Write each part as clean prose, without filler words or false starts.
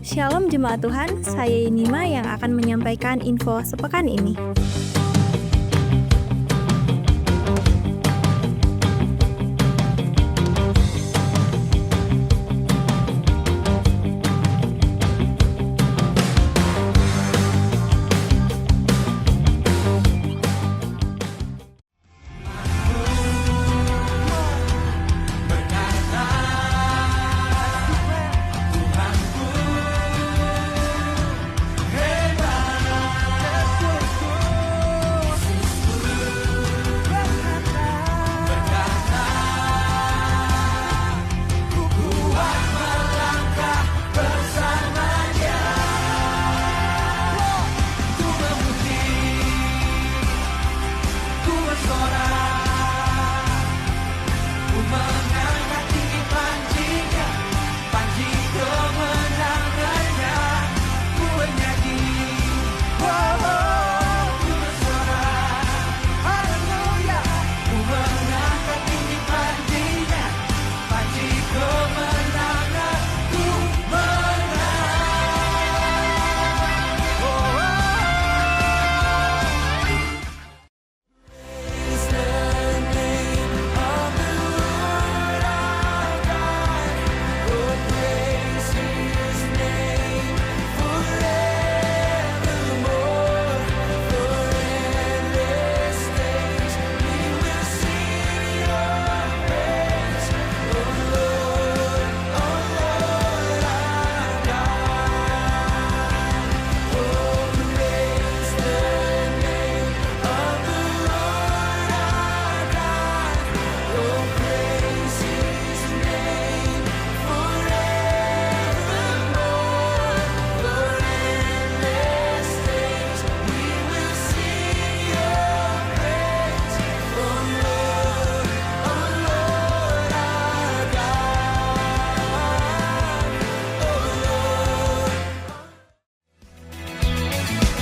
Shalom Jemaat Tuhan, saya Nima yang akan menyampaikan info sepekan ini.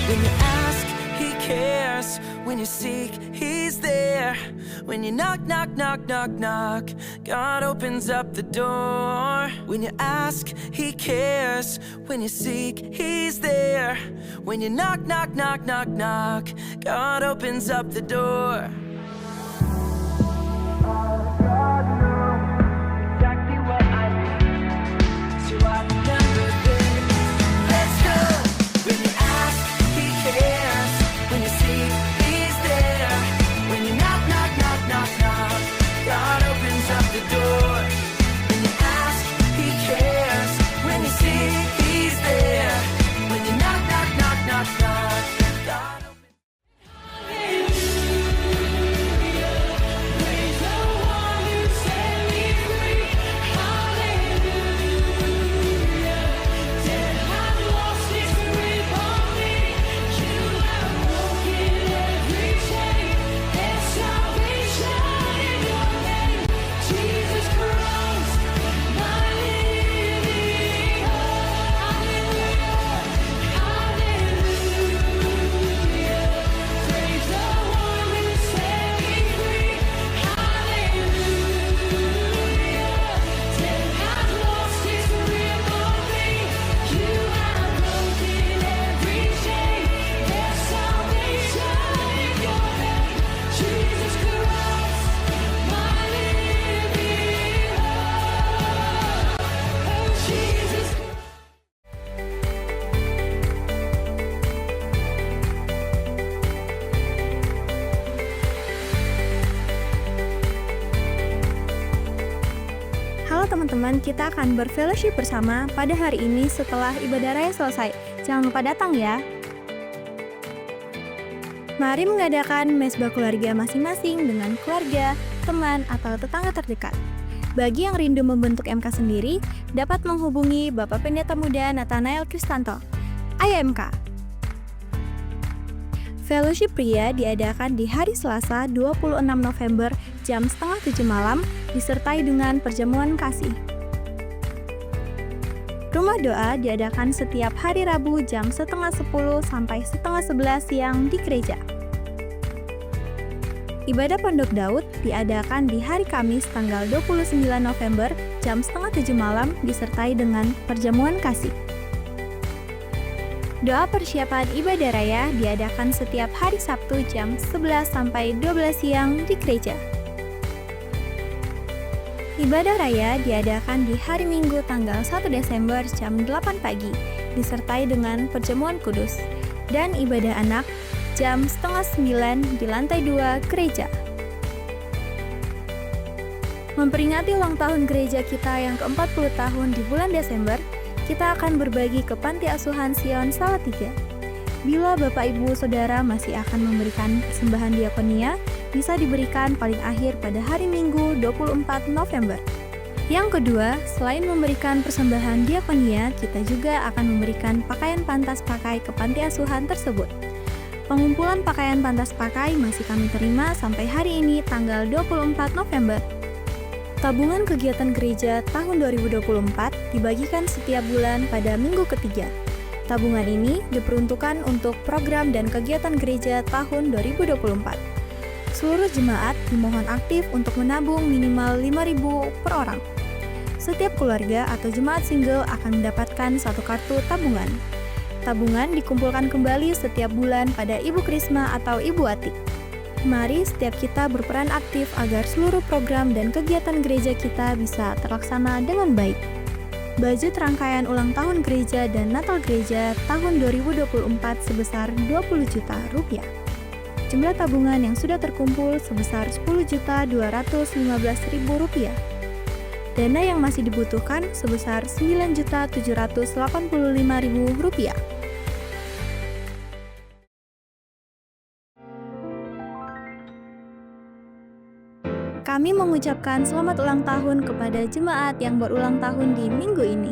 When you ask, He cares. When you seek, He's there. When you knock, knock, knock, knock, knock, God opens up the door. When you ask, He cares. When you seek, He's there. When you knock, knock, knock, knock, knock, God opens up the door. Halo teman-teman, kita akan berfellowship bersama pada hari ini setelah ibadah raya selesai. Jangan lupa datang ya. Mari mengadakan mesbah keluarga masing-masing dengan keluarga, teman, atau tetangga terdekat. Bagi yang rindu membentuk MK sendiri, dapat menghubungi Bapak Pendeta Muda Nathanael Kristanto, AYMK. Fellowship pria diadakan di hari Selasa 26 November jam 6:30 malam disertai dengan perjamuan kasih. Rumah doa diadakan setiap hari Rabu jam 10:30 sampai 10:30 siang di gereja. Ibadah Pondok Daud diadakan di hari Kamis tanggal 29 November jam 6:30 malam disertai dengan perjamuan kasih. Doa persiapan ibadah raya diadakan setiap hari Sabtu jam 11 sampai 12 siang di gereja. Ibadah raya diadakan di hari Minggu tanggal 1 Desember jam 8 pagi, disertai dengan perjamuan kudus, dan ibadah anak jam setengah 9 di lantai 2 gereja. Memperingati ulang tahun gereja kita yang ke-40 tahun di bulan Desember, kita akan berbagi ke Panti Asuhan Sion Salatiga. Bila Bapak Ibu Saudara masih akan memberikan persembahan diakonia, bisa diberikan paling akhir pada hari Minggu 24 November. Yang kedua, selain memberikan persembahan diakonia, kita juga akan memberikan pakaian pantas pakai ke panti asuhan tersebut. Pengumpulan pakaian pantas pakai masih kami terima sampai hari ini tanggal 24 November. Tabungan kegiatan gereja tahun 2024 dibagikan setiap bulan pada minggu ketiga. Tabungan ini diperuntukkan untuk program dan kegiatan gereja tahun 2024. Seluruh jemaat dimohon aktif untuk menabung minimal 5.000 per orang. Setiap keluarga atau jemaat single akan mendapatkan satu kartu tabungan. Tabungan dikumpulkan kembali setiap bulan pada Ibu Krisma atau Ibu Ati. Mari setiap kita berperan aktif agar seluruh program dan kegiatan gereja kita bisa terlaksana dengan baik. Budget rangkaian ulang tahun gereja dan Natal gereja tahun 2024 sebesar 20 juta rupiah. Jumlah tabungan yang sudah terkumpul sebesar 10.215.000 rupiah. Dana yang masih dibutuhkan sebesar 9.785.000 rupiah. Kami mengucapkan selamat ulang tahun kepada jemaat yang berulang tahun di minggu ini.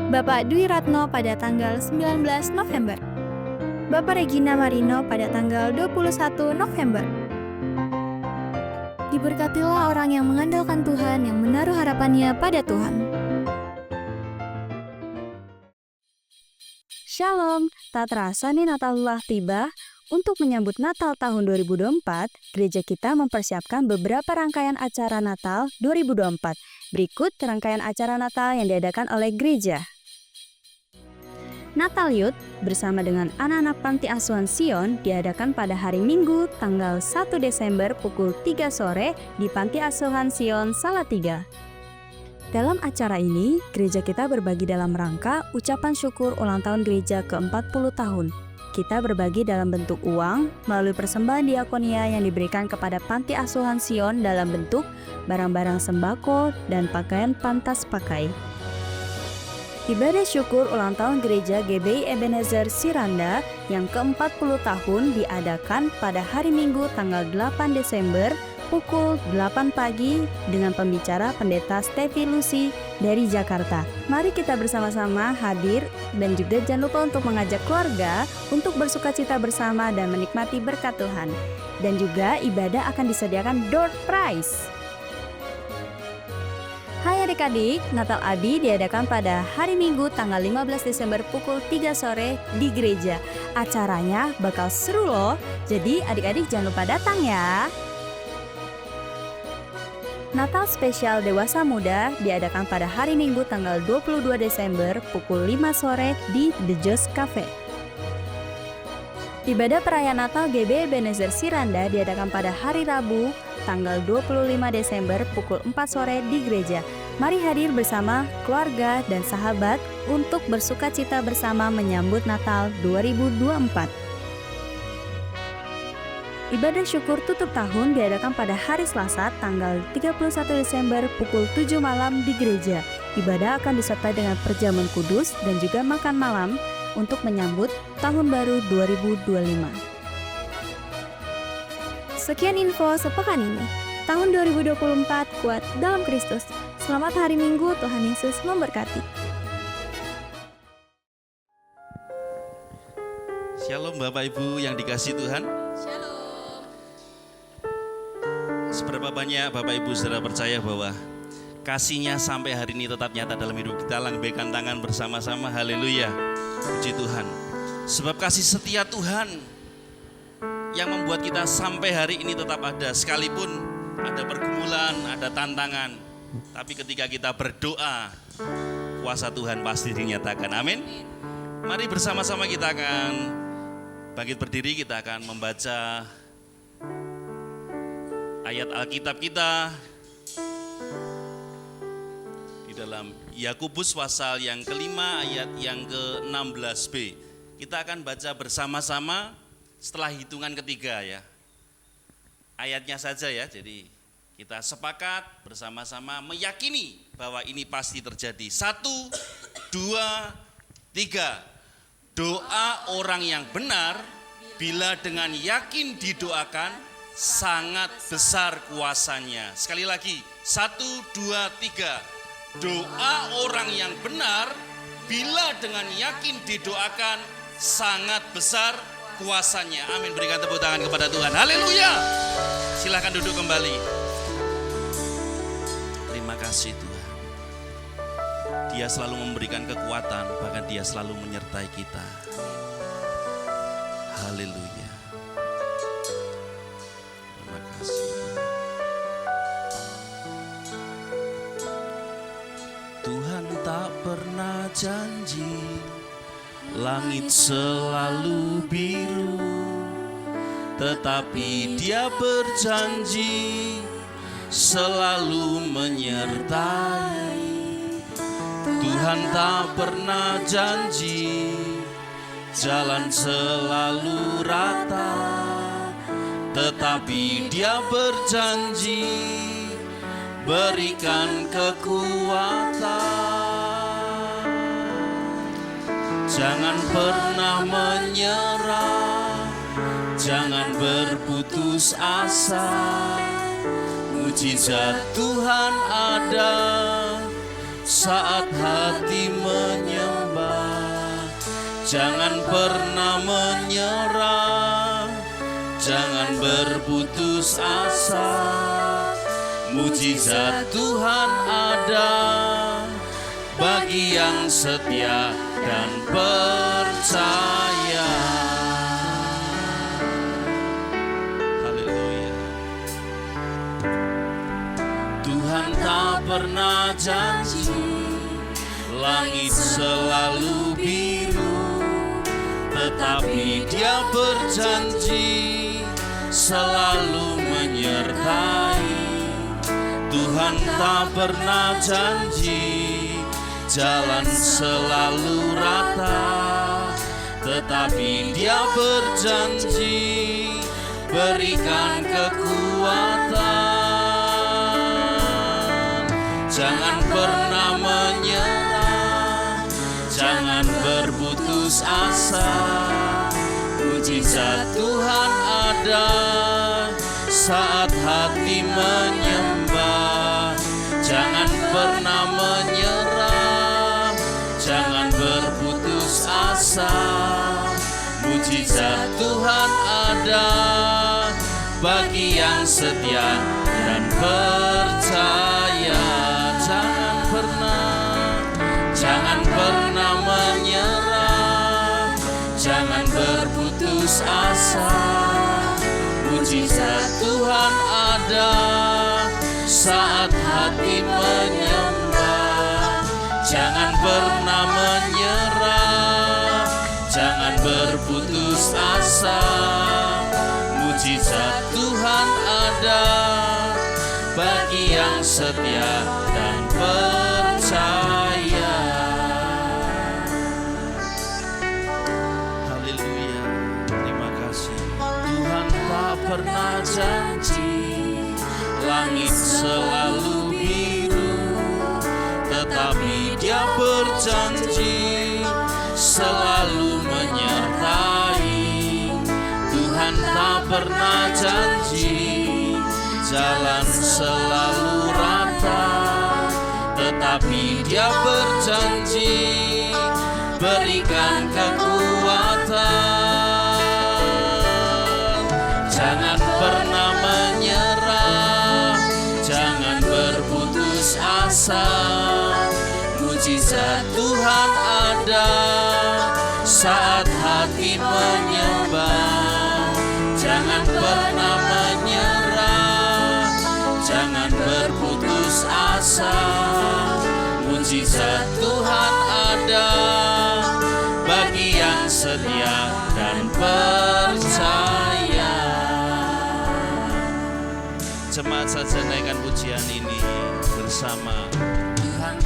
Bapak Dwi Ratno pada tanggal 19 November. Bapak Regina Marino pada tanggal 21 November. Diberkatilah orang yang mengandalkan Tuhan, yang menaruh harapannya pada Tuhan. Shalom, tak terasa nih Natal telah tiba. Untuk menyambut Natal tahun 2024, gereja kita mempersiapkan beberapa rangkaian acara Natal 2024. Berikut rangkaian acara Natal yang diadakan oleh gereja. Natal Youth bersama dengan anak-anak Panti Asuhan Sion diadakan pada hari Minggu tanggal 1 Desember pukul 3 sore di Panti Asuhan Sion Salatiga. Dalam acara ini, gereja kita berbagi dalam rangka ucapan syukur ulang tahun gereja ke-40 tahun. Kita berbagi dalam bentuk uang melalui persembahan diakonia yang diberikan kepada Panti Asuhan Sion dalam bentuk barang-barang sembako dan pakaian pantas pakai. Ibadah syukur ulang tahun gereja GBI Ebenezer Siranda yang ke-40 tahun diadakan pada hari Minggu tanggal 8 Desember pukul 8 pagi dengan pembicara Pendeta Stevi Lucy dari Jakarta. Mari kita bersama-sama hadir dan juga jangan lupa untuk mengajak keluarga untuk bersukacita bersama dan menikmati berkat Tuhan. Dan juga ibadah akan disediakan door prize. Hai adik-adik, Natal Abi diadakan pada hari Minggu tanggal 15 Desember pukul 3 sore di gereja. Acaranya bakal seru loh, jadi adik-adik jangan lupa datang ya. Natal spesial Dewasa Muda diadakan pada hari Minggu tanggal 22 Desember pukul 5 sore di The Joss Cafe. Ibadah perayaan Natal GB Ebenezer Siranda diadakan pada hari Rabu tanggal 25 Desember pukul 4 sore di gereja. Mari hadir bersama keluarga dan sahabat untuk bersukacita bersama menyambut Natal 2024. Ibadah syukur tutup tahun diadakan pada hari Selasa tanggal 31 Desember pukul 7 malam di gereja. Ibadah akan disertai dengan perjamuan kudus dan juga makan malam untuk menyambut Tahun Baru 2025. Sekian info sepekan ini. Tahun 2024 kuat dalam Kristus. Selamat hari Minggu, Tuhan Yesus memberkati. Shalom Bapak Ibu yang dikasihi Tuhan. Shalom. Seberapa banyak Bapak Ibu saudara percaya bahwa kasih-Nya sampai hari ini tetap nyata dalam hidup kita? Lambaikan tangan bersama-sama, haleluya. Puji Tuhan. Sebab kasih setia Tuhan yang membuat kita sampai hari ini tetap ada. Sekalipun ada pergumulan, ada tantangan, tapi ketika kita berdoa, kuasa Tuhan pasti dinyatakan. Amin. Mari bersama-sama kita akan bangkit berdiri, kita akan membaca ayat Alkitab kita di dalam Yakobus pasal yang kelima ayat yang ke-16b. Kita akan baca bersama-sama setelah hitungan ketiga ya. Ayatnya saja ya, jadi kita sepakat bersama-sama meyakini bahwa ini pasti terjadi. 1, 2, 3. Doa orang yang benar bila dengan yakin didoakan sangat besar kuasanya. Sekali lagi, 1, 2, 3. Doa orang yang benar bila dengan yakin didoakan sangat besar kuasanya. Amin. Berikan tepuk tangan kepada Tuhan. Haleluya. Silakan duduk kembali. Terima kasih Tuhan. Dia selalu memberikan kekuatan, bahkan Dia selalu menyertai kita. Haleluya. Terima kasih Tuhan. Tuhan tak pernah janji langit selalu biru, tetapi Dia berjanji selalu menyertai. Tuhan tak pernah janji jalan selalu rata, tetapi Dia berjanji berikan kekuatan. Jangan pernah menyerah, jangan berputus asa. Mujizat Tuhan ada saat hati menyembah. Jangan pernah menyerah, jangan berputus asa. Mujizat Tuhan ada bagi yang setia dan percaya. Haleluya. Tuhan tak pernah janji langit selalu biru, tetapi Dia berjanji selalu menyertai. Tuhan tak pernah janji jalan selalu rata, tetapi Dia berjanji berikan kekuatan. Jangan pernah menyerah, jangan berputus asa. Mujizat Tuhan ada saat hati menyembah. Jangan pernah menyerah, jangan berputus asa. Mujizat Tuhan ada bagi yang setia dan percaya. Jangan pernah menyerah, jangan berputus asa. Mujizat Tuhan ada saat hati menyembah. Jangan pernah menyerah, jangan berputus asa. Mujizat Tuhan ada bagi yang setia dan percaya. Haleluya. Terima kasih. Tuhan tak pernah janji langit selalu biru, tetapi Dia berjanji selalu menyertai. Tuhan tak pernah janji jalan selalu rata, tetapi Dia berjanji berikan kekuatan. Jangan pernah menyerah, jangan berputus asa. Mujizat Tuhan ada saat hati menyembah. Jangan pernah menyerah, jangan berputus asa. Mujizat Tuhan ada bagi setia dan percaya. Jemaat saja naikkan pujian ini bersama. Tuhan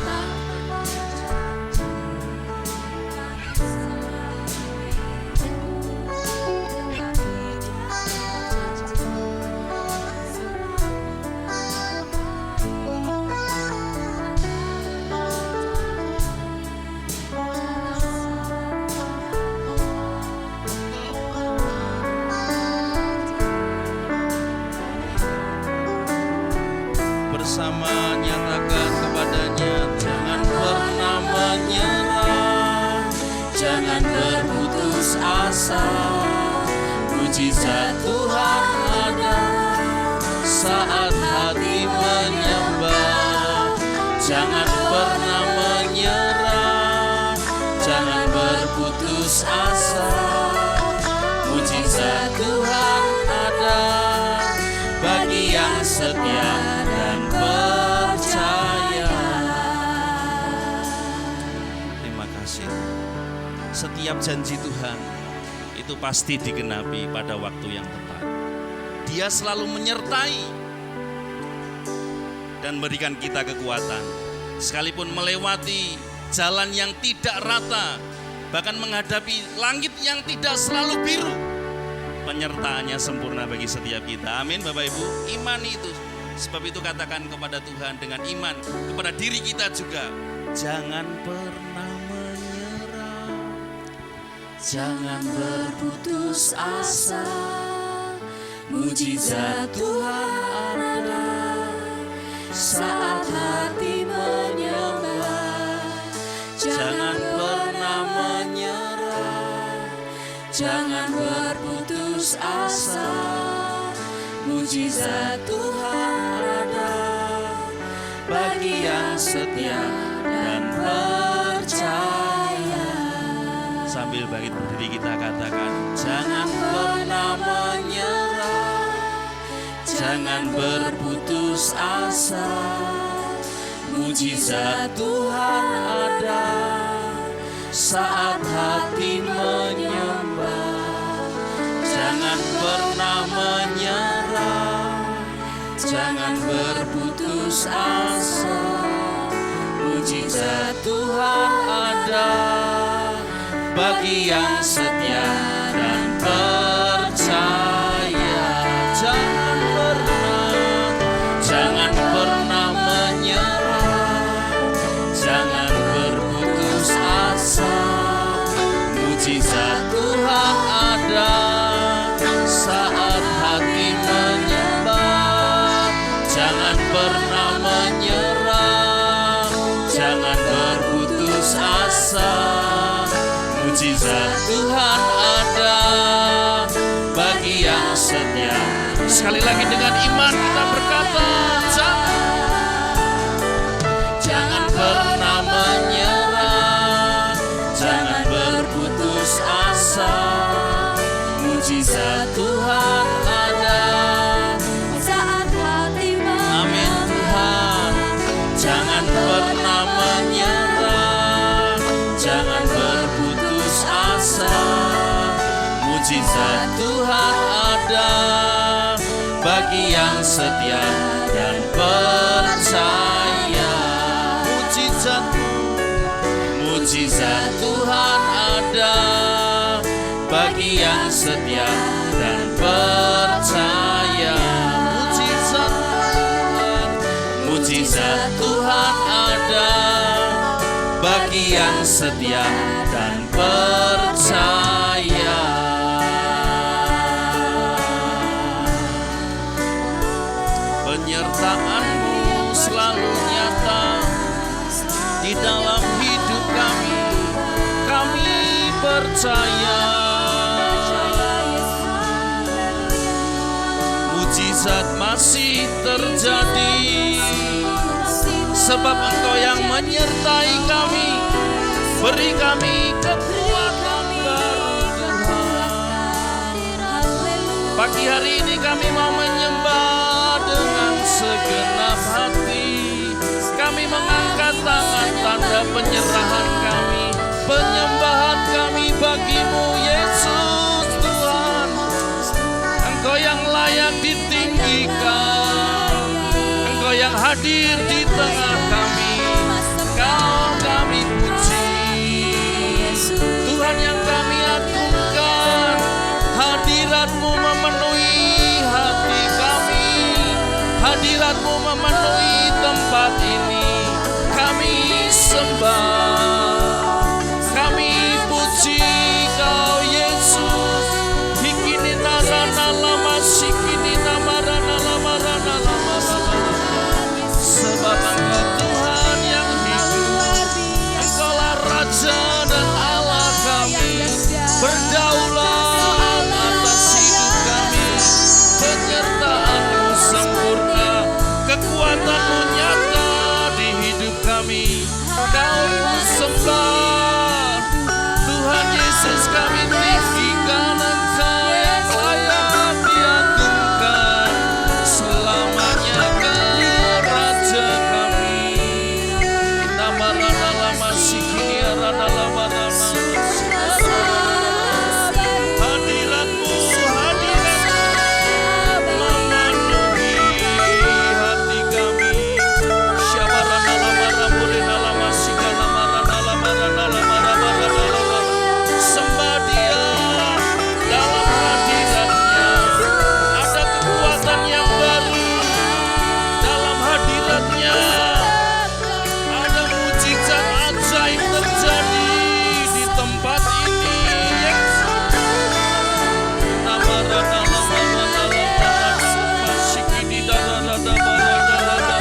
bersama nyatakan kepadanya, jangan pernah menyerah, jangan berputus asa. Mujizat Tuhan ada saat hati menyembah. Jangan pernah menyerah, jangan berputus asa. Mujizat Tuhan ada bagi yang setia dan percaya. Terima kasih. Setiap janji Tuhan itu pasti digenapi pada waktu yang tepat. Dia selalu menyertai dan berikan kita kekuatan. Sekalipun melewati jalan yang tidak rata, bahkan menghadapi langit yang tidak selalu biru, penyertaannya sempurna bagi setiap kita. Amin Bapak Ibu, imani itu. Sebab itu katakan kepada Tuhan dengan iman, kepada diri kita juga, jangan pernah menyerah, jangan berputus asa. Mujizat Tuhan ada saat hati menyembah. Jangan pernah menyerah, jangan berputus asa. Mujizat Tuhan ada bagi yang setia dan percaya. Sambil bangkit berdiri kita katakan, jangan pernah menyerah, jangan berputus asa. Mujizat Tuhan ada saat hati menyembah. Jangan pernah menyerah, jangan berputus asa. Mujizat Tuhan ada bagi yang setia dan percaya. Jangan pernah menyerah, jangan berputus asa. Mujizat Tuhan ada saat hati menyembah. Jangan pernah menyerah, jangan berputus asa. Mujizat Tuhan ada bagi yang setia. Sekali lagi dengan iman kita berkata, jangan pernah menyerah, jangan berputus asa. Mujizat Tuhan ada saat hati menyembah. Amin Tuhan. Jangan pernah menyerah, jangan berputus asa. Mujizat Tuhan ada bagi yang setia dan percaya. Mujizat Tuhan ada bagi yang setia dan percaya. Mujizat Tuhan ada bagi yang setia dan percaya. Penyertaan-Mu selalu nyata di dalam hidup kami. Kami percaya mujizat masih terjadi, sebab Engkau yang menyertai kami. Beri kami kekuatan baru Tuhan. Pagi hari ini kami mau menyembah dengan segenap hati. Kami mengangkat tangan tanda penyerahan kami, penyembahan kami bagi-Mu memenuhi tempat ini. Kami sembah, kami puji Kau Yesus. Hikini narana lama sikini namarana lamarana lamarana. Sebab Engkau Tuhan yang hidup, Engkaulah Raja dan Allah kami. Berdaulat atas hidup kami, penyertaan-Mu sempurna, kekuatan-Mu nyata di hidup kami. Kau sembah Tuhan Yesus, kami tinggikan Engkau yang layak diagungkan. Selamanya Kau Raja kami. Namarana lama sikini arana lama rana. Hadirat-Mu memenuhi hati kami. Syabarana lama ramurina lama sikana marana lama rana lama rana lama. Sembah Dia, dalam hadirat-Nya ada kekuatan yang baru. Dalam hadirat-Nya ada mujizat ajaib terjadi di tempat ini. Namarana lama rana lama rana sikini darana darana darana.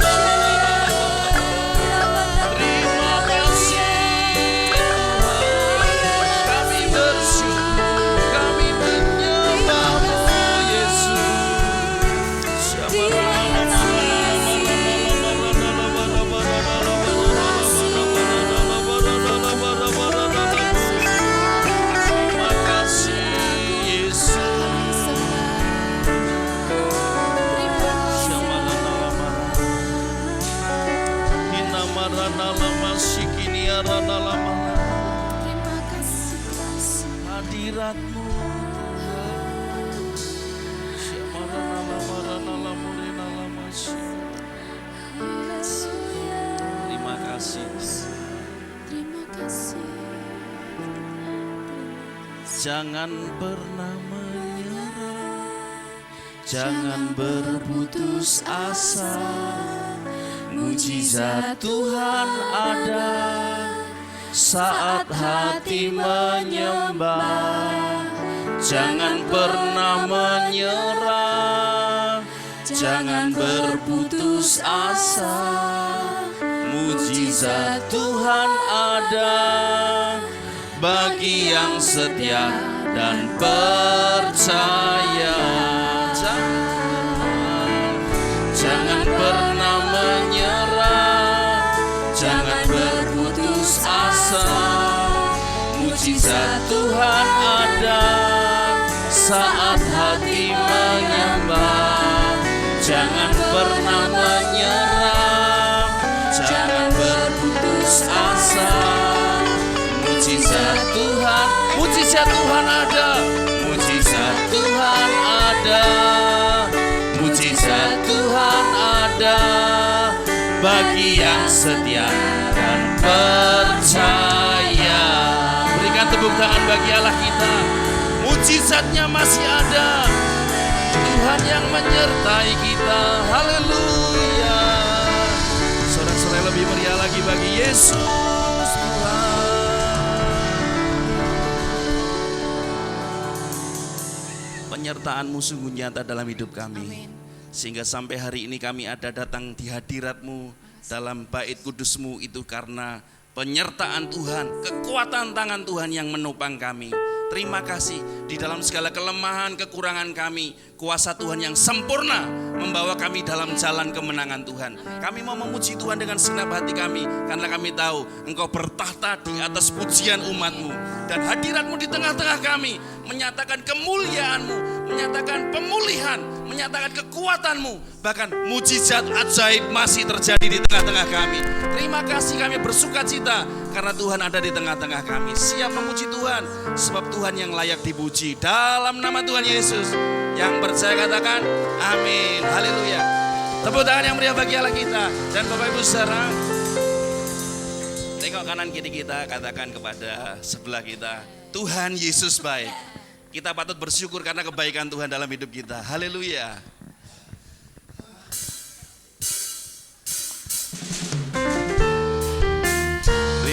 Terima kasih Tuhan, kami bersyukur, kami menyembah-Mu Yesus. Terima kasih Yesus. Inamarana lama sikini arana lama. Hadirat-Mu Syamarana lamarana lamurina lama. Terima kasih. Jangan pernah menyerah, jangan berputus asa. Mujizat Tuhan ada saat hati menyembah. Jangan pernah menyerah, jangan berputus asa. Mujizat Tuhan ada bagi yang setia dan percaya. Jangan pernah menyerah, jangan berputus asa. Mujizat Tuhan ada saat hati menyembah. Jangan pernah menyerah, jangan berputus asa. Mujizat Tuhan ada, mujizat Tuhan ada, mujizat Tuhan ada bagi yang setia dan percaya. Berikan tepuk tangan bagi Allah kita. Mujizatnya masih ada, Tuhan yang menyertai kita. Haleluya. Sorak-sorai lebih meriah lagi bagi Yesus Tuhan. Penyertaan-Mu sungguh nyata dalam hidup kami. Sehingga sampai hari ini kami ada datang di hadirat-Mu dalam bait kudus-Mu itu karena penyertaan Tuhan, kekuatan tangan Tuhan yang menopang kami. Terima kasih di dalam segala kelemahan, kekurangan kami, kuasa Tuhan yang sempurna membawa kami dalam jalan kemenangan Tuhan. Kami mau memuji Tuhan dengan segenap hati kami karena kami tahu Engkau bertahta di atas pujian umat-Mu. Dan hadirat-Mu di tengah-tengah kami menyatakan kemuliaan-Mu, menyatakan pemulihan, menyatakan kekuatan-Mu. Bahkan mujizat ajaib masih terjadi di tengah-tengah kami. Terima kasih, kami bersuka cita karena Tuhan ada di tengah-tengah kami. Siap memuji Tuhan sebab Tuhan yang layak dipuji. Dalam nama Tuhan Yesus, yang percaya katakan amin. Haleluya. Tepuk tangan yang meriah bagi Allah kita. Dan Bapak Ibu saudara, tengok kanan kiri kita, katakan kepada sebelah kita, Tuhan Yesus baik. Kita patut bersyukur karena kebaikan Tuhan dalam hidup kita. Haleluya.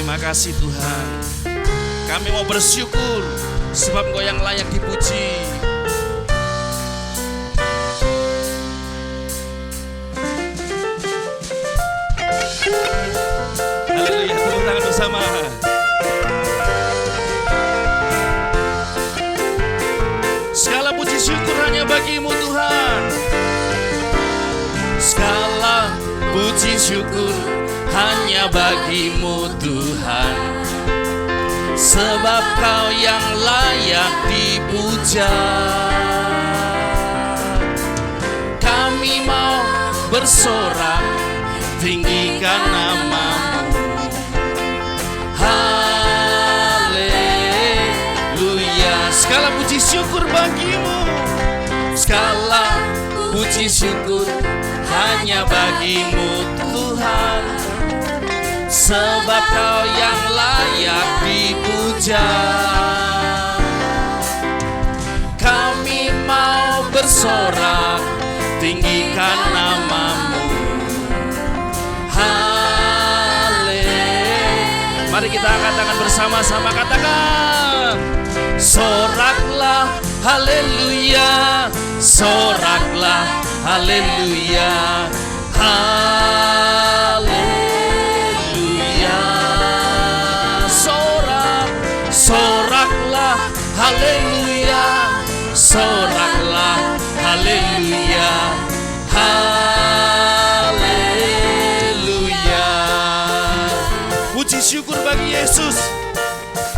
Terima kasih Tuhan. Kami mau bersyukur sebab Engkau yang layak dipuji. Haleluya, tepuk tangan bersama. Segala puji syukur hanya bagi-Mu Tuhan. Segala puji syukur hanya bagi-Mu Tuhan. Sebab Kau yang layak dipuja. Kami mau bersorak, tinggikan nama-Mu. Haleluya. Segala puji syukur bagi-Mu. Segala puji syukur hanya bagi-Mu Tuhan. Sebab Kau yang layak dipuja. Kami mau bersorak, tinggikan nama-Mu. Haleluya. Mari kita angkat tangan bersama-sama, katakan, soraklah haleluya, soraklah haleluya, haleluya. Soraklah haleluya, soraklah haleluya, haleluya. Puji syukur bagi Yesus,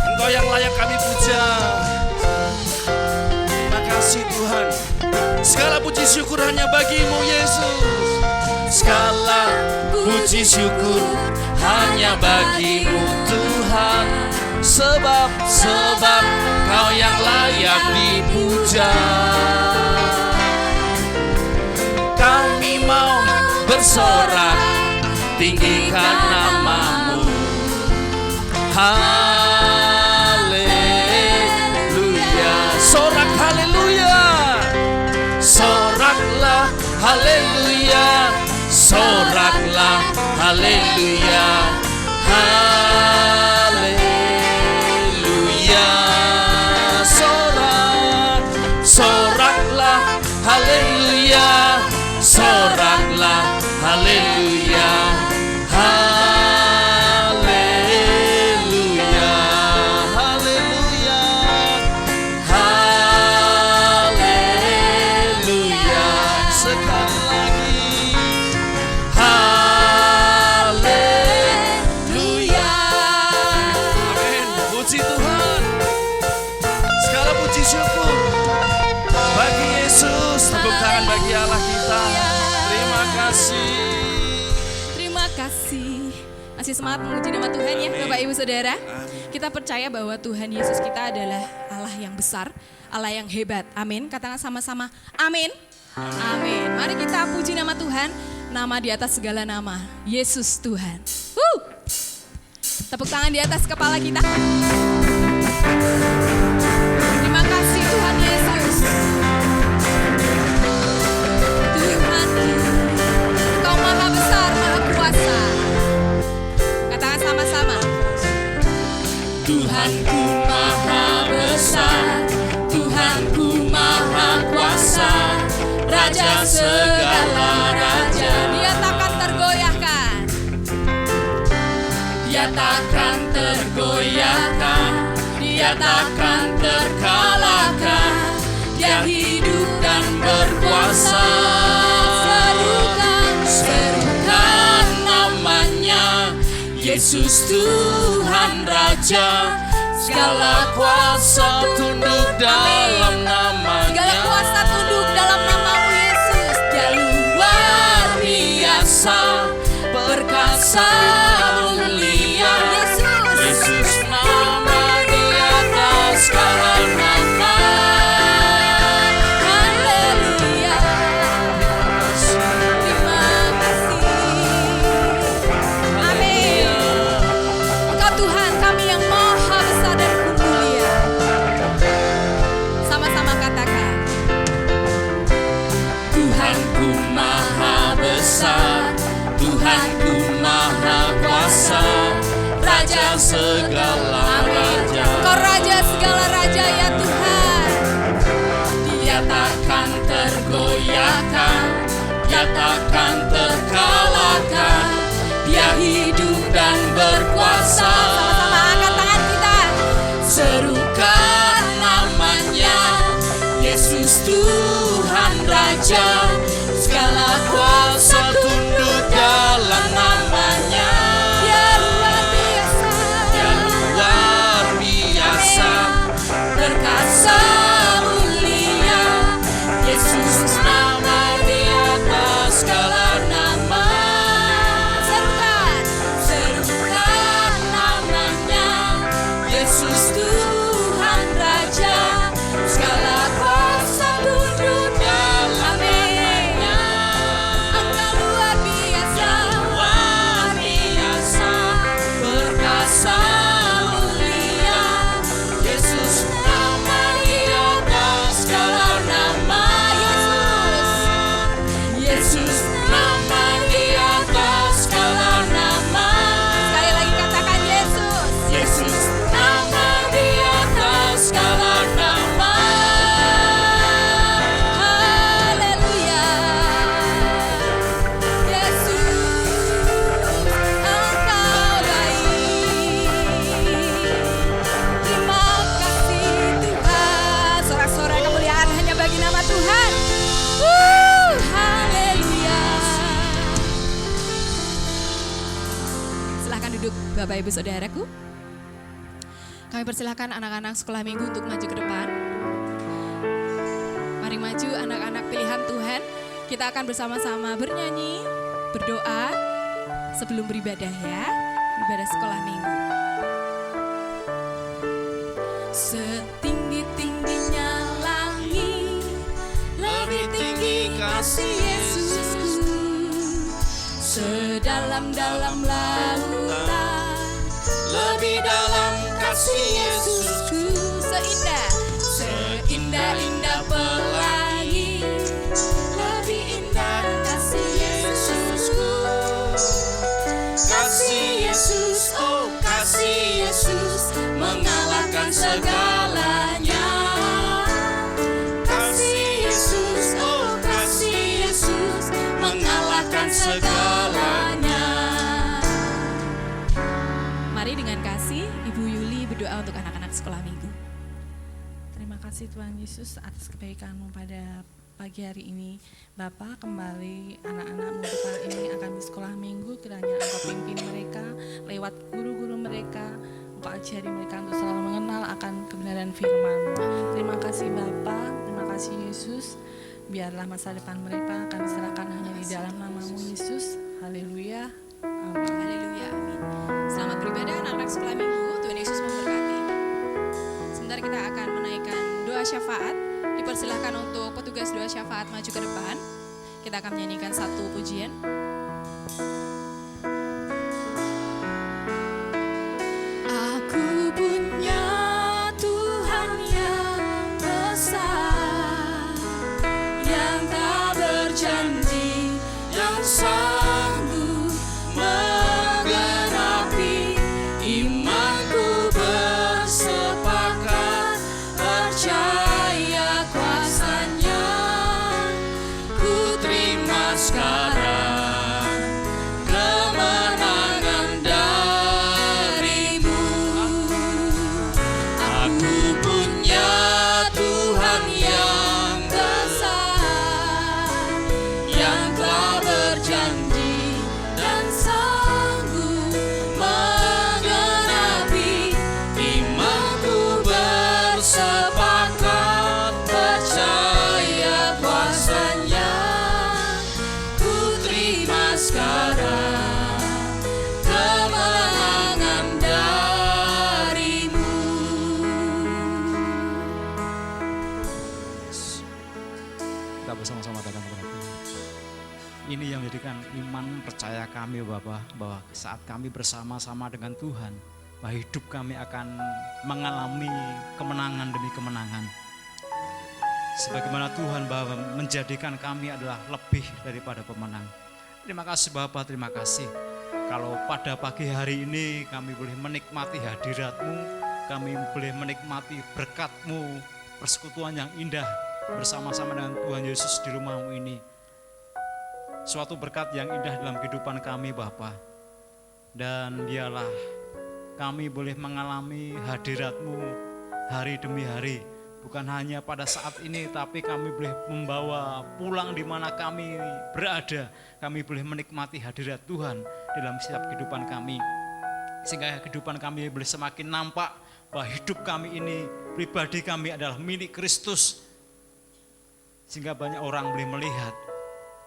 Engkau yang layak kami puja. Terima kasih Tuhan. Segala puji syukur hanya bagi-Mu Yesus. Segala puji syukur hanya bagi-Mu Tuhan. Sebab Kau yang layak dipuja. Kami mau bersorak, tinggikan nama-Mu. Haleluya. Sorak haleluya. Soraklah haleluya, soraklah haleluya, haleluya. Soraklah haleluya, soraklah haleluya, haleluya, haleluya, haleluya. Sekali lagi, haleluya. Amin. Puji Tuhan. Segala puji syukur bagi Yesus. Tepuk tangan bagi Allah kita. Terima kasih. Terima kasih. Masih semangat memuji nama Tuhan ya Bapak Ibu Saudara. Kita percaya bahwa Tuhan Yesus kita adalah Allah yang besar, Allah yang hebat. Amin. Katakan sama-sama amin. Amin. Mari kita puji nama Tuhan. Nama di atas segala nama, Yesus Tuhan. Tepuk tangan di atas kepala kita. Terima kasih Tuhan Yesus. Tuhan, Engkau maha besar, maha kuasa. Katakan sama-sama. Tuhanku maha besar, Tuhanku maha kuasa, Raja segala raja. Dia takkan tergoyahkan. Dia takkan tergoyahkan, Dia takkan terkalahkan. Dia hidup dan berkuasa. Serukan namanya, Yesus Tuhan Raja. Segala kuasa tunduk dalam namanya. Segala kuasa tunduk dalam nama-Mu Yesus. Dia luar biasa, perkasa, mulia. Yesus nama di atas segala nama. Haleluya. Terima kasih. Amin. Engkau Tuhan kami yang maha besar dan mulia. Sama-sama katakan. Tuhanku maha besar, Tuhanku maha dia takkan terkalahkan. Dia hidup dan berkuasa. Sama-sama angkat tangan kita. Serukan namanya, Yesus Tuhan Raja. Segala kuasa tunduk dalam namanya. Dia luar biasa. Dia luar biasa, perkasa mulia. Yesus nama di atas segala nama. Serukan namanya, Yesus Tuhan Raja. Segala kuasa tunduk dalam namanya. Engkau luar biasa. Luar biasa, perkasa mulia. Yesus nama di atas segala nama. Yesus nama di atas segala nama. Sekali lagi katakan Yesus. Yesus nama di atas segala nama. Haleluya. Yesus, Engkau baik. Terima kasih Tuhan. Sorak-sorai kemuliaan hanya bagi nama Tuhan. Haleluya. Silahkan duduk Bapak Ibu Saudaraku. Kami persilahkan anak-anak sekolah minggu untuk maju ke depan. Mari maju anak-anak pilihan Tuhan. Kita akan bersama-sama bernyanyi, berdoa sebelum beribadah ya. Ibadah sekolah minggu. Setinggi-tingginya langit, lebih tinggi kasih Yesusku. Sedalam-dalam lautan, lebih dalam kasih Yesusku. Seindah-indah pelangi, lebih indah kasih Yesusku. Kasih Yesus, oh kasih Yesus, mengalahkan segalanya. Kasih Yesus, oh kasih Yesus, mengalahkan segalanya. Mari dengan kasih Ibu Yuli berdoa untuk anak-anak sekolah minggu. Terima kasih Tuhan Yesus atas kebaikan-Mu pada pagi hari ini. Bapa, kembali anak-anak-Mu Tuhan ini akan di sekolah minggu, kiranya Engkau pimpin mereka lewat guru-guru mereka. Engkau ajari mereka untuk selalu mengenal akan kebenaran firman-Mu. Terima kasih Bapa, terima kasih Yesus. Biarlah masa depan mereka akan diserahkan hanya di dalam nama-Mu Yesus. Haleluya. Amin. Haleluya, amin. Selamat beribadah anak-anak sekolah minggu. Tuhan Yesus memberkati. Sebentar kita akan menaikkan doa syafaat. Dipersilahkan untuk petugas doa syafaat maju ke depan. Kita akan menyanyikan satu pujian. Aku punya Tuhan yang besar, yang tak berjanji dan sanggup menggenapi imanku bersepakat percaya kuasanya. Ku terima sekarang kemenangan darimu. Aku punya Tuhan yang besar, yang telah berjanji dan sanggup menggenapi imanku bersepakat percaya kuasanya. Ku terima sekarang kemenangan darimu. Kita bersama-sama datang kepada Tuhan. Ini yang menjadikan iman percaya kami Bapak, bahwa saat kami bersama-sama dengan Tuhan, bahwa hidup kami akan mengalami kemenangan demi kemenangan. Sebagaimana Tuhan bahwa menjadikan kami adalah lebih daripada pemenang. Terima kasih Bapak, terima kasih. Kalau pada pagi hari ini kami boleh menikmati hadirat-Mu, kami boleh menikmati berkat-Mu, persekutuan yang indah bersama-sama dengan Tuhan Yesus di rumah-Mu ini. suatu berkat yang indah dalam kehidupan kami Bapa. Dan dialah kami boleh mengalami hadirat-Mu hari demi hari. Bukan hanya pada saat ini, tapi kami boleh membawa pulang di mana kami berada. Kami boleh menikmati hadirat Tuhan dalam setiap kehidupan kami. Sehingga kehidupan kami boleh semakin nampak bahwa hidup kami ini, pribadi kami adalah milik Kristus. Sehingga banyak orang boleh melihat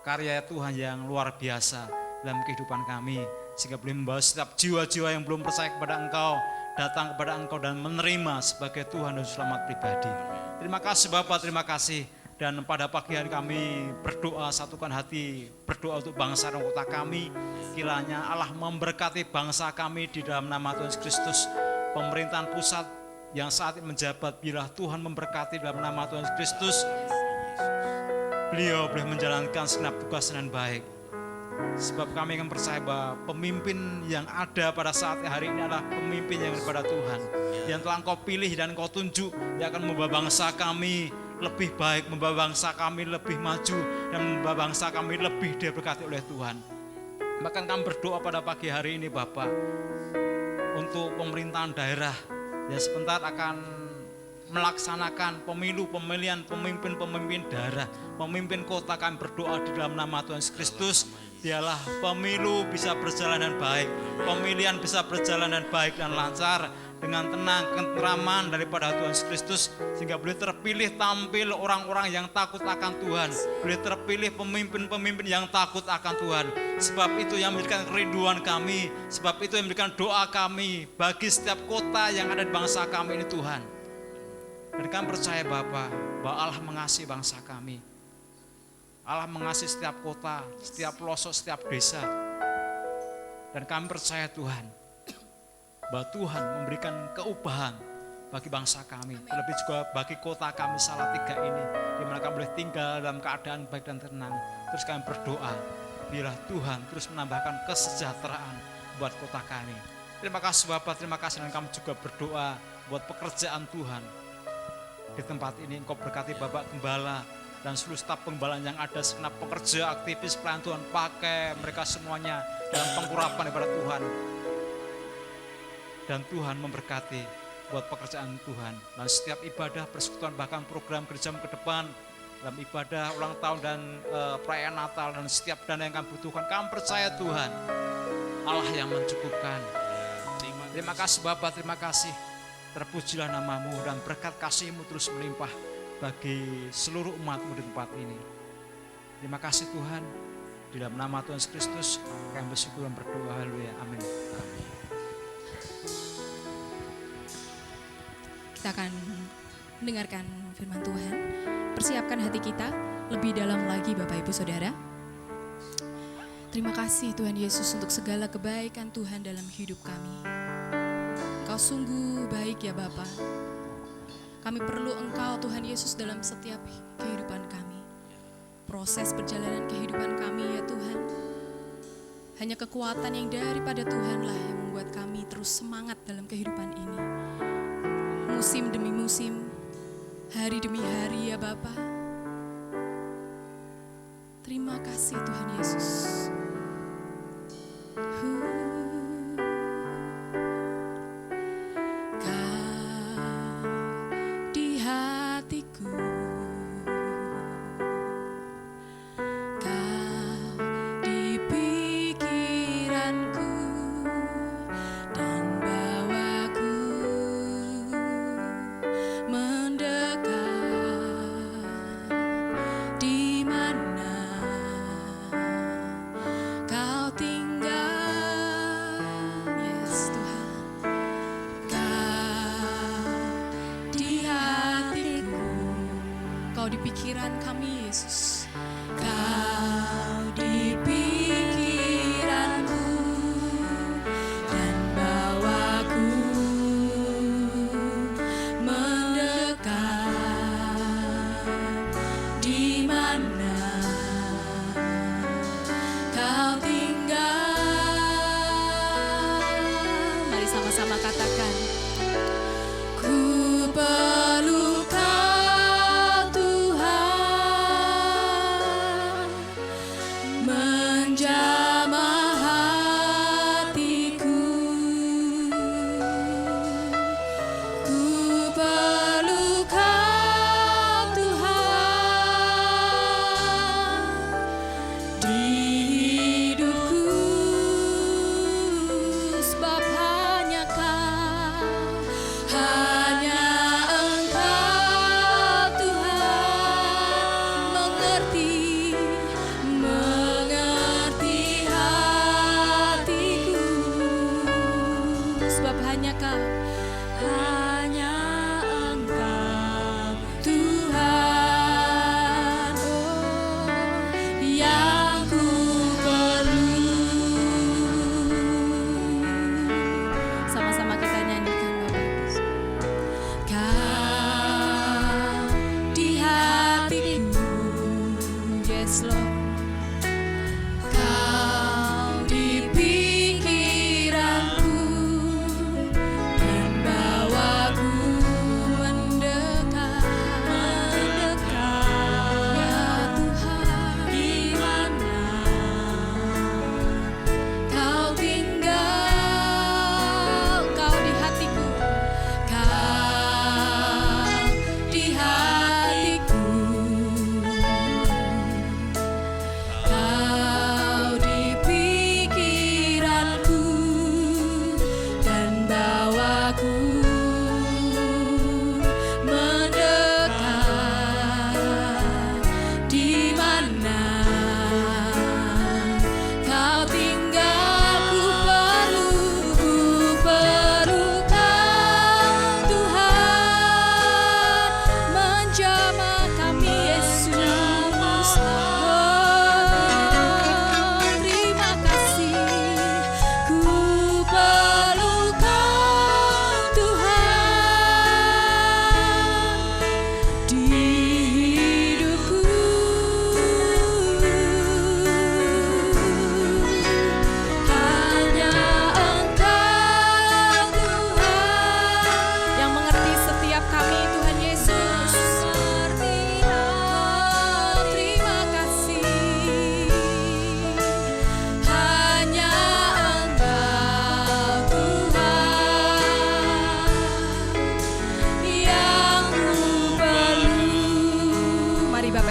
karya Tuhan yang luar biasa dalam kehidupan kami. Sehingga boleh membawa setiap jiwa-jiwa yang belum percaya kepada Engkau datang kepada Engkau dan menerima sebagai Tuhan dan Selamat pribadi. Terima kasih Bapak, terima kasih. Dan pada pagi hari kami berdoa, satukan hati, berdoa untuk bangsa dan kota kami. Kiranya Allah memberkati bangsa kami di dalam nama Tuhan Yesus Kristus. Pemerintahan pusat yang saat ini menjabat, bila Tuhan memberkati dalam nama Tuhan Yesus Kristus, beliau boleh menjalankan segenap tugas dengan baik. Sebab kami akan percaya bahwa pemimpin yang ada pada saat hari ini adalah pemimpin yang daripada Tuhan, yang telah Engkau pilih dan Engkau tunjuk, yang akan membawa bangsa kami lebih baik, membawa bangsa kami lebih maju, dan membawa bangsa kami lebih diberkati oleh Tuhan. Bahkan kami berdoa pada pagi hari ini Bapak, untuk pemerintahan daerah yang sebentar akan melaksanakan pemilu, pemilihan pemimpin daerah, pemimpin kota. Kami berdoa di dalam nama Tuhan Yesus Kristus, dialah pemilu bisa berjalan dengan baik, pemilihan bisa berjalan dengan baik dan lancar, dengan tenang, keteraman daripada Tuhan Yesus Kristus, sehingga boleh terpilih tampil orang-orang yang takut akan Tuhan, boleh terpilih pemimpin-pemimpin yang takut akan Tuhan. Sebab itu yang menjadikan kerinduan kami, sebab itu yang menjadikan doa kami bagi setiap kota yang ada di bangsa kami ini Tuhan. Dan kami percaya Bapa, bahwa Allah mengasihi bangsa kami. Allah mengasihi setiap kota, setiap pelosok, setiap desa. Dan kami percaya Tuhan, bahwa Tuhan memberikan keubahan bagi bangsa kami, terlebih juga bagi kota kami Salatiga ini, di mana kami boleh tinggal dalam keadaan baik dan tenang. Terus kami berdoa, biarlah Tuhan terus menambahkan kesejahteraan buat kota kami. Terima kasih Bapak, terima kasih. Dan kami juga berdoa buat pekerjaan Tuhan di tempat ini. Engkau berkati Bapak Gembala dan seluruh staf penggembalaan yang ada, segenap pekerja, aktivis pelayan Tuhan, pakai mereka semuanya dalam pengurapan daripada Tuhan. Dan Tuhan memberkati buat pekerjaan Tuhan. Dan setiap ibadah, persekutuan, bahkan program kerja ke depan, dalam ibadah ulang tahun dan perayaan Natal, dan setiap dana yang kami butuhkan, kami percaya Tuhan, Allah yang mencukupkan. Terima kasih Bapak, terima kasih. Terpujilah nama-Mu dan berkat kasih-Mu terus melimpah bagi seluruh umat-Mu di tempat ini. Terima kasih Tuhan. Di dalam nama Tuhan Yesus Kristus kami bersyukur dan berdoa. Haleluya. Amin. Kita akan mendengarkan firman Tuhan. Persiapkan hati kita lebih dalam lagi Bapak Ibu Saudara. Terima kasih Tuhan Yesus untuk segala kebaikan Tuhan dalam hidup kami. Engkau sungguh baik ya Bapa. Kami perlu Engkau Tuhan Yesus dalam setiap kehidupan kami. Proses perjalanan kehidupan kami ya Tuhan. Hanya kekuatan yang daripada Tuhanlah yang membuat kami terus semangat dalam kehidupan ini. Musim demi musim, hari demi hari ya Bapa. Terima kasih Tuhan Yesus. Di pikiran kami Yesus, Kau di pikiranku dan bawaku mendekat di mana Kau tinggal. Mari sama-sama katakan, ku perlu Kau Tuhan.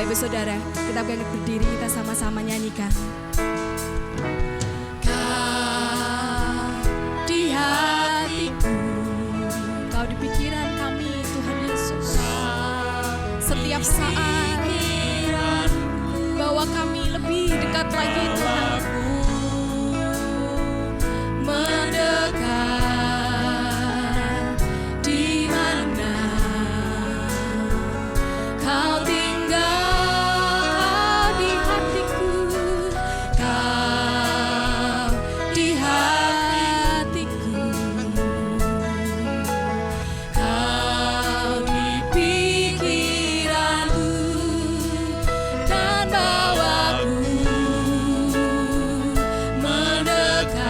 Bapak Ibu Saudara, kita bangkit berdiri, kita sama-sama nyanyikan. Kau di hatiku, Kau di pikiran kami Tuhan Yesus. Setiap saat bawa kami lebih dekat lagi Tuhan, mendekat di mana Kau tinggal di hatiku, Kau di hatiku, Kau di pikiranku dan bawaku mendekat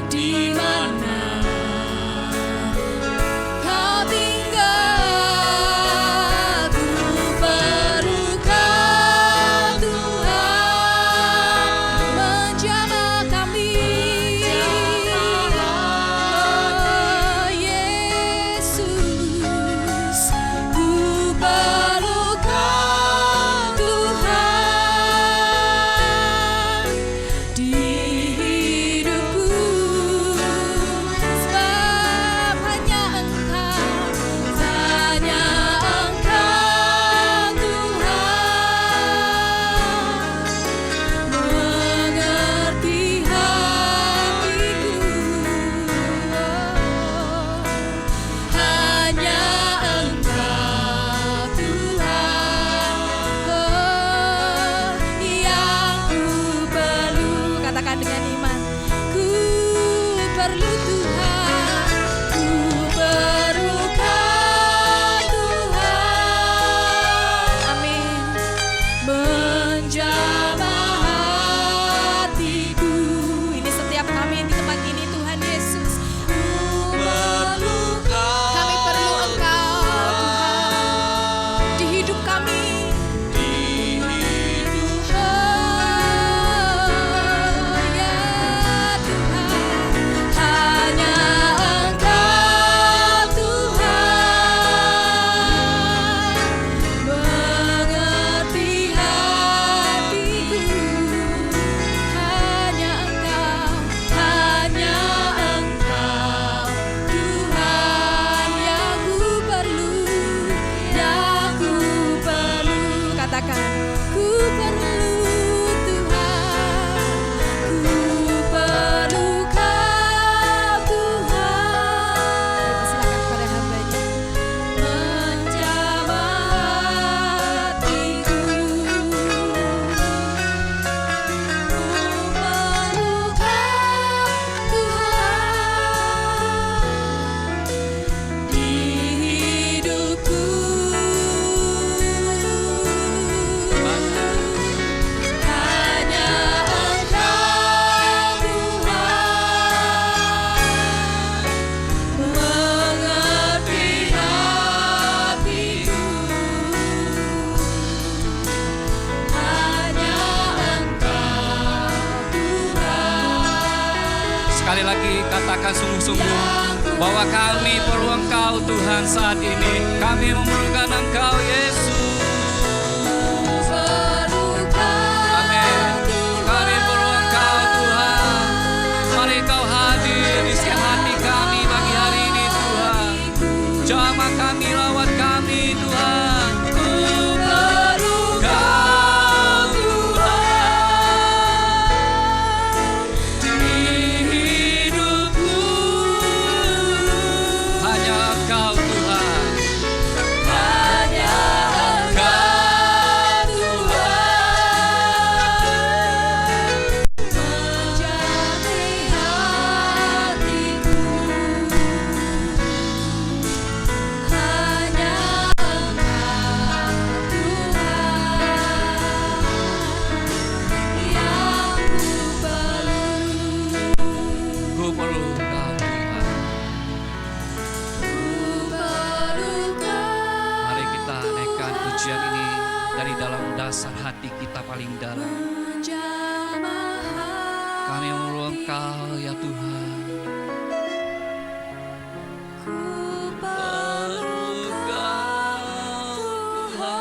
di mana Kau tinggal. Ku perlu Kau Tuhan, menjamah kami. Oh Yesus, ku perlu Kau Tuhan di hidupku, sebab hanya Engkau Tuhan mengerti hatiku. Hanya Engkau Tuhan yang ku perlu. Katakan dengan iman, ku perlu Tuhan, ku perlu Kau Tuhan. Amin. Menjamah hatiku. Ini setiap kami di tempat ini Tuhan Yesus. Kami perlu Engkau Tuhan di hidup kami. Oh ya Tuhan, hanya Engkau Tuhan mengerti hatiku. Hanya Engkau Tuhan yang ku perlu, yang ku perlu. Katakan, ku perlu Tuhan, ku perlu Kau Tuhan. Silakan kepada hamba-Nya. Menjamah hatiku, ku perlu Kau Tuhan di hidupku. Hanya Engkau Tuhan mengerti hatiku. Hanya Engkau Tuhan. Sekali lagi katakan sungguh-sungguh bahwa kami perlu Engkau Tuhan saat ini. Kami memerlukan Engkau Yesus. Amin. Kami perlu Engkau Tuhan. Mari Kau hadir di setiap hati kami pagi hari ini Tuhan. Jamah kami, lawat kami Tuhan. Ku perlu Kau Tuhan di hidupku. Hanya Engkau Tuhan. Hanya Engkau Tuhan Menjadi hatiku. Hanya Engkau Tuhan yang ku perlu. Ku perlu Engkau Tuhan. Ku perlu Kau. Mari kita naikkan pujian ini dari dalam dasar hati kita paling dalam. Menjamah Kami perlu Engkau ya Tuhan. ku perlu Kau Tuhan.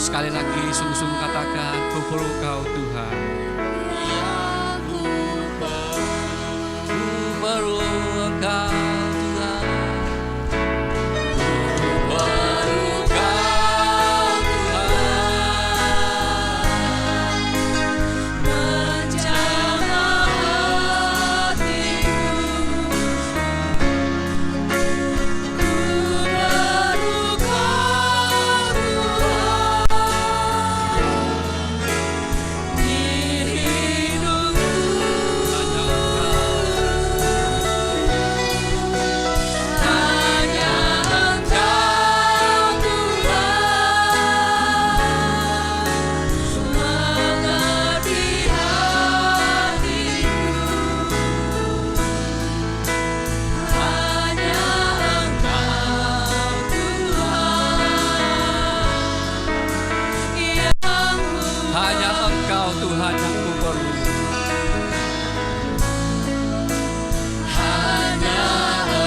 Sekali lagi sungguh-sungguh katakan, ku perlu Kau Tuhan. Ku perlu Engkau Tuhan. Ku perlu Kau Tuhan. Menjamah hatiku, ku perlu Kau Tuhan di hidupku. Hanya Engkau Tuhan mengerti hatiku. Hanya Engkau Tuhan yang Hanya Engkau Tuhan yang ku perlu. hanya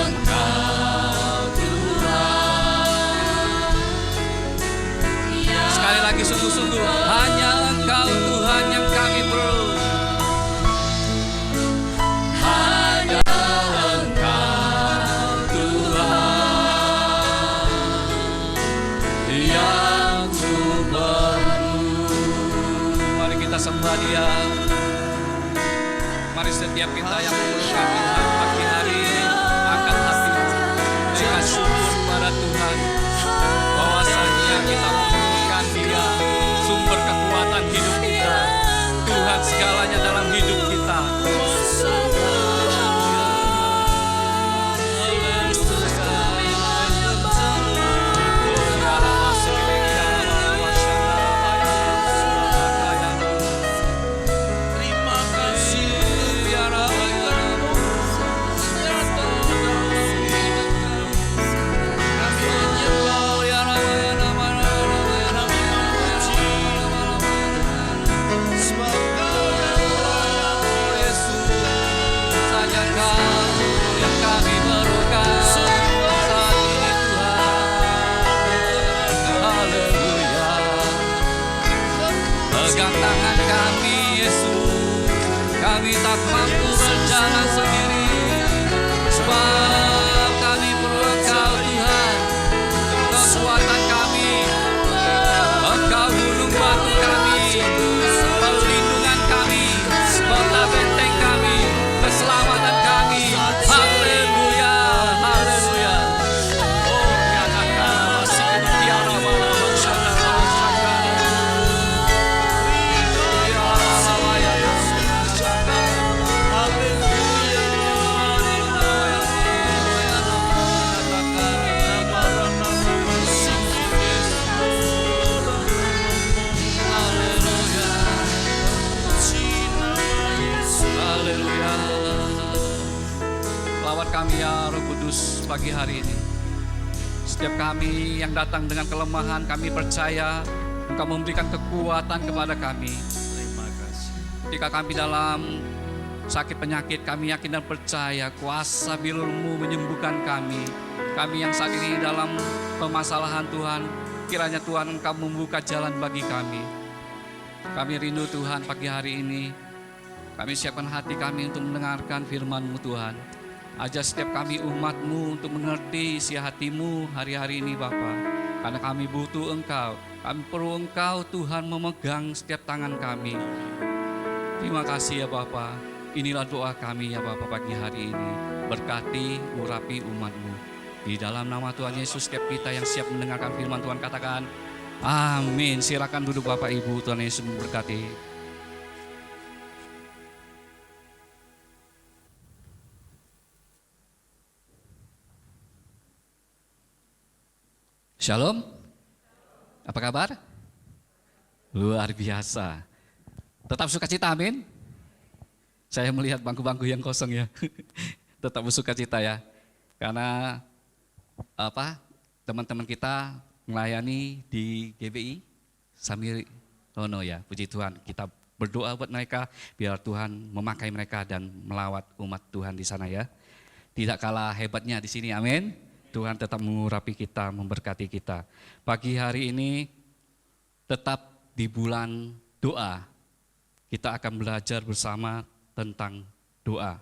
Engkau Tuhan yang Sekali lagi sungguh-sungguh, hanya Engkau Tuhan yang kami perlu. hanya Engkau Tuhan yang ku perlu. Mari kita sembah Dia. Mari setiap kita yang memerlukan Tuhan pagi hari ini angkat hati, berikan syukur pada Tuhan bahwasanya kita memerlukan Dia, sumber kekuatan hidup kita, Tuhan segalanya dalam hidup kita. Terima kasih. Pegang tangan kami Yesus, kami tak mampu berjalan sendiri, sebab kami perlu Engkau Tuhan, kekuatan kami, Engkau gunung batu kami, perlindungan kami, kota benteng kami, keselamatan kami. Haleluya, haleluya. Oh, ya Kakak, masih tiara malam syakara. Haleluya. Lawat kami ya Roh Kudus pagi hari ini. Setiap kami yang datang dengan kelemahan, kami percaya Engkau memberikan kekuatan kepada kami. Terima kasih. Ketika kami dalam sakit penyakit, kami yakin dan percaya kuasa bilur-Mu menyembuhkan kami. Kami yang saat ini dalam permasalahan Tuhan, kiranya Tuhan Engkau membuka jalan bagi kami. Kami rindu Tuhan pagi hari ini. Kami siapkan hati kami untuk mendengarkan firman-Mu Tuhan. Ajar setiap kami umat-Mu untuk mengerti isi hati-Mu hari-hari ini Bapa. Karena kami butuh Engkau. Kami perlu Engkau Tuhan memegang setiap tangan kami. Terima kasih ya Bapa. Inilah doa kami ya Bapa pagi hari ini. Berkati, urapi umat-Mu. Di dalam nama Tuhan Yesus, setiap kita yang siap mendengarkan firman Tuhan katakan, amin. Silakan duduk Bapak Ibu, Tuhan Yesus memberkati. Shalom, apa kabar? Luar biasa. Tetap sukacita, amin. Saya melihat bangku-bangku yang kosong ya. Tetap bersukacita ya. Karena teman-teman kita melayani di GBI sambil ya, puji Tuhan. Kita berdoa buat mereka biar Tuhan memakai mereka dan melawat umat Tuhan di sana ya. Tidak kalah hebatnya di sini, amin. Tuhan tetap mengurapi kita, memberkati kita. Pagi hari ini tetap di bulan doa, kita akan belajar bersama tentang doa.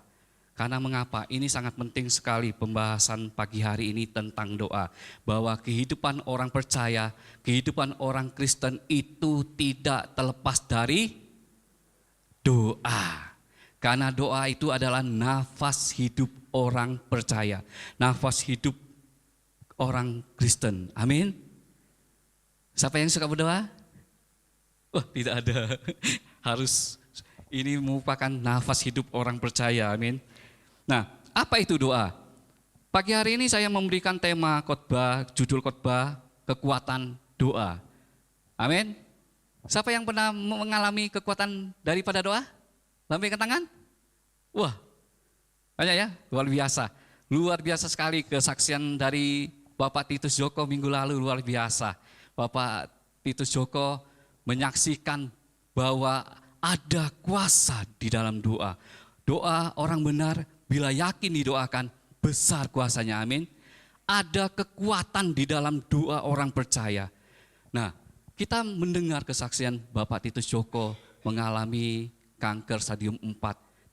Karena mengapa? Ini sangat penting sekali pembahasan pagi hari ini tentang doa. Bahwa kehidupan orang percaya, kehidupan orang Kristen itu tidak terlepas dari doa. Karena doa itu adalah nafas hidup orang percaya, nafas hidup orang Kristen. Amin. Siapa yang suka berdoa? Oh, tidak ada. Harus, ini merupakan nafas hidup orang percaya. Amin. Nah, apa itu doa? Pagi hari ini saya memberikan tema khotbah, judul khotbah kekuatan doa. Amin. Siapa yang pernah mengalami kekuatan daripada doa? Lambaikan tangan. Wah, banyak ya, luar biasa. Luar biasa sekali kesaksian dari Bapak Titus Joko minggu lalu, luar biasa. Bapak Titus Joko menyaksikan bahwa ada kuasa di dalam doa. Doa orang benar bila yakin didoakan, besar kuasanya, amin. Ada kekuatan di dalam doa orang percaya. Nah, kita mendengar kesaksian Bapak Titus Joko mengalami kanker stadium 4,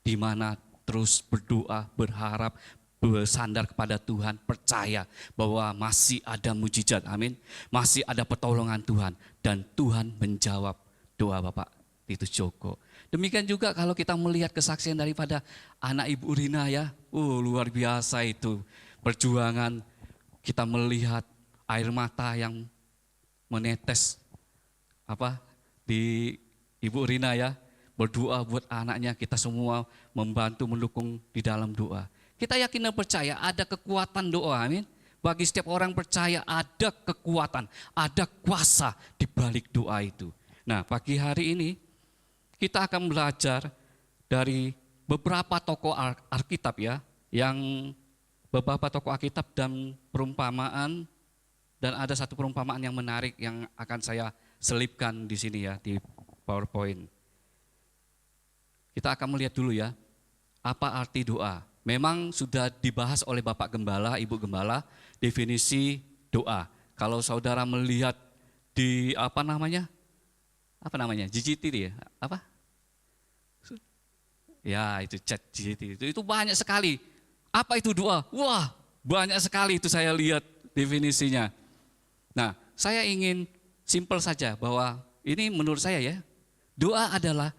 di mana terus berdoa, berharap, bersandar kepada Tuhan, percaya bahwa masih ada mujizat, amin. Masih ada pertolongan Tuhan, dan Tuhan menjawab doa Bapak Titus Joko. Demikian juga kalau kita melihat kesaksian daripada anak Ibu Rina ya, luar biasa itu perjuangan. Kita melihat air mata yang menetes di Ibu Rina ya, berdoa buat anaknya, kita semua membantu mendukung di dalam doa. Kita yakin dan percaya ada kekuatan doa, amin. Bagi setiap orang percaya ada kekuatan, ada kuasa di balik doa itu. Nah, pagi hari ini kita akan belajar dari beberapa tokoh Alkitab ya, yang beberapa tokoh Alkitab dan perumpamaan, dan ada satu perumpamaan yang menarik yang akan saya selipkan di sini ya, di PowerPoint. Kita akan melihat dulu ya, apa arti doa. Memang sudah dibahas oleh Bapak Gembala, Ibu Gembala, definisi doa. Kalau saudara melihat di GGT ya, ya itu chat GGT itu banyak sekali. Apa itu doa? Wah, banyak sekali itu saya lihat definisinya. Nah, saya ingin simpel saja bahwa ini menurut saya ya, doa adalah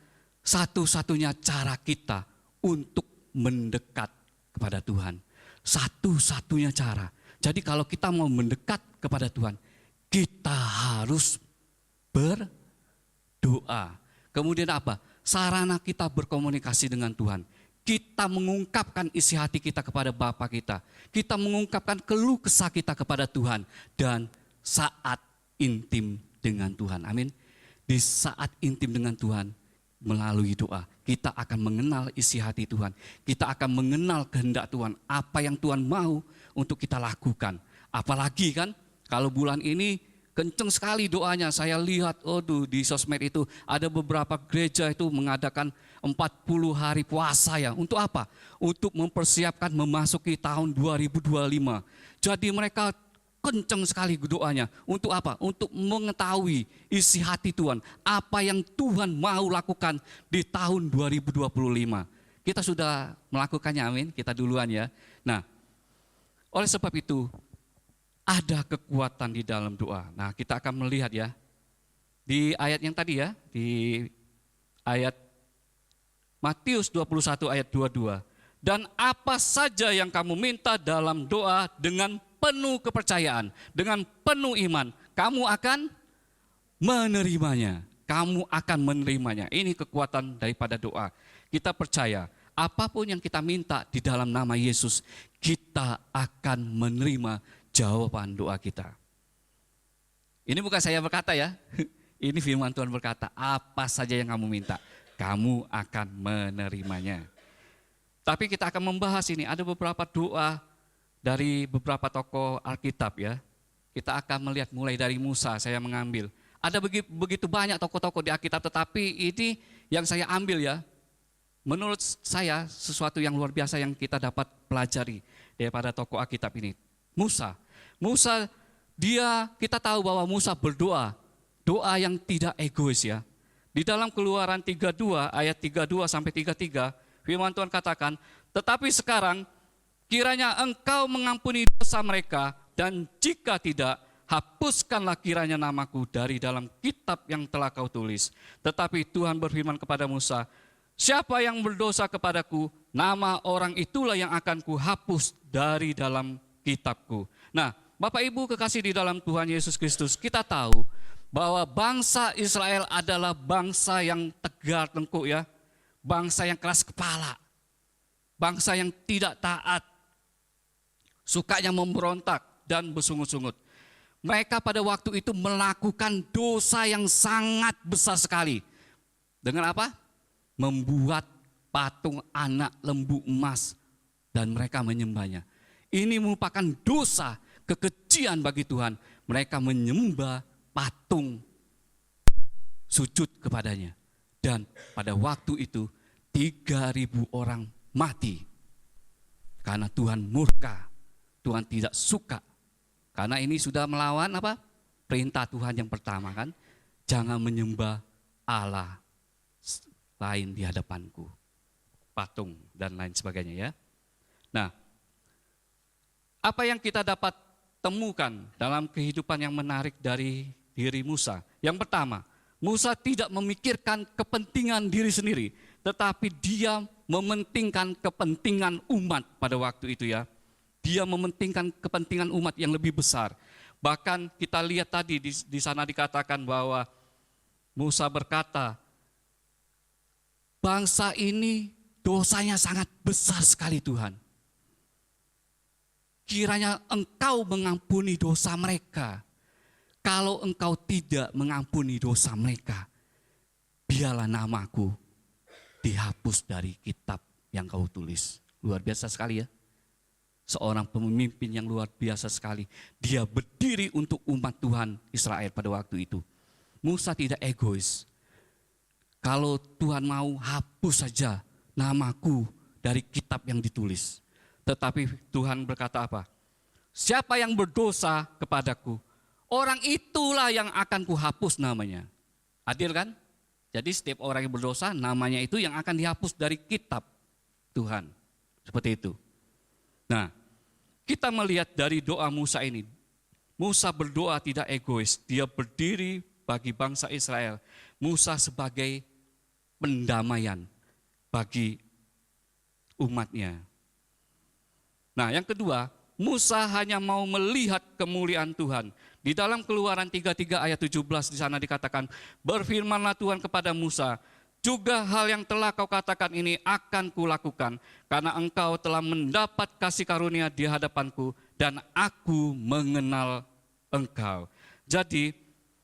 satu-satunya cara kita untuk mendekat kepada Tuhan. Satu-satunya cara. Jadi kalau kita mau mendekat kepada Tuhan, kita harus berdoa. Kemudian apa? Sarana kita berkomunikasi dengan Tuhan. Kita mengungkapkan isi hati kita kepada Bapa kita. Kita mengungkapkan keluh kesah kita kepada Tuhan. Dan saat intim dengan Tuhan. Amin. Di saat intim dengan Tuhan, melalui doa, kita akan mengenal isi hati Tuhan. Kita akan mengenal kehendak Tuhan. Apa yang Tuhan mau untuk kita lakukan. Apalagi kan, kalau bulan ini kenceng sekali doanya. Saya lihat di sosmed itu ada beberapa gereja itu mengadakan 40 hari puasa ya. Untuk apa? Untuk mempersiapkan memasuki tahun 2025. Jadi mereka kenceng sekali doanya. Untuk apa? Untuk mengetahui isi hati Tuhan. Apa yang Tuhan mau lakukan di tahun 2025. Kita sudah melakukannya, amin. Kita duluan ya. Nah, oleh sebab itu ada kekuatan di dalam doa. Nah, kita akan melihat ya, di ayat yang tadi ya, di ayat Matius 21 ayat 22. Dan apa saja yang kamu minta dalam doa dengan penuh kepercayaan, dengan penuh iman, kamu akan menerimanya. Kamu akan menerimanya. Ini kekuatan daripada doa. Kita percaya, apapun yang kita minta di dalam nama Yesus, kita akan menerima jawaban doa kita. Ini bukan saya berkata ya, ini firman Tuhan berkata, apa saja yang kamu minta, kamu akan menerimanya. Tapi kita akan membahas ini, ada beberapa doa dari beberapa tokoh Alkitab ya. Kita akan melihat mulai dari Musa, saya mengambil. Ada begitu banyak tokoh-tokoh di Alkitab, tetapi ini yang saya ambil ya. Menurut saya sesuatu yang luar biasa yang kita dapat pelajari daripada tokoh Alkitab ini. Musa, kita tahu bahwa Musa berdoa. doa yang tidak egois ya. Di dalam Keluaran 32 ayat 32 sampai 33, firman Tuhan katakan, tetapi sekarang kiranya engkau mengampuni dosa mereka, dan jika tidak, hapuskanlah kiranya namaku dari dalam kitab yang telah kau tulis. Tetapi Tuhan berfirman kepada Musa, siapa yang berdosa kepadaku, nama orang itulah yang akan kuhapus dari dalam kitabku. Nah, Bapak Ibu kekasih di dalam Tuhan Yesus Kristus, kita tahu bahwa bangsa Israel adalah bangsa yang tegar tengkuk ya, bangsa yang keras kepala, bangsa yang tidak taat, sukanya memberontak dan bersungut-sungut. Mereka pada waktu itu melakukan dosa yang sangat besar sekali. Dengan apa? Membuat patung anak lembu emas dan mereka menyembahnya. Ini merupakan dosa, kekejian bagi Tuhan. Mereka menyembah patung, sujud kepadanya. Dan pada waktu itu 3.000 orang mati. Karena Tuhan murka, Tuhan tidak suka. Karena ini sudah melawan apa? Perintah Tuhan yang pertama kan. Jangan menyembah Allah lain di hadapanku. Patung dan lain sebagainya ya. Nah, apa yang kita dapat temukan dalam kehidupan yang menarik dari diri Musa? Yang pertama, Musa tidak memikirkan kepentingan diri sendiri, tetapi dia mementingkan kepentingan umat pada waktu itu ya. Dia mementingkan kepentingan umat yang lebih besar. Bahkan kita lihat tadi di sana dikatakan bahwa Musa berkata, bangsa ini dosanya sangat besar sekali Tuhan. Kiranya engkau mengampuni dosa mereka. Kalau engkau tidak mengampuni dosa mereka, biarlah namaku dihapus dari kitab yang kau tulis. Luar biasa sekali ya. Seorang pemimpin yang luar biasa sekali. Dia berdiri untuk umat Tuhan Israel pada waktu itu. Musa tidak egois. Kalau Tuhan mau, hapus saja namaku dari kitab yang ditulis. Tetapi Tuhan berkata apa? Siapa yang berdosa kepadaku, orang itulah yang akan kuhapus namanya. Adil kan? Jadi setiap orang yang berdosa, namanya itu yang akan dihapus dari kitab Tuhan. Seperti itu. Nah, kita melihat dari doa Musa ini. Musa berdoa tidak egois. Dia berdiri bagi bangsa Israel. Musa sebagai pendamaian bagi umatnya. Nah, yang kedua, Musa hanya mau melihat kemuliaan Tuhan. Di dalam Keluaran 33 ayat 17 di sana dikatakan, berfirmanlah Tuhan kepada Musa, juga hal yang telah kau katakan ini akan kulakukan, karena engkau telah mendapat kasih karunia di hadapanku, dan aku mengenal engkau. Jadi,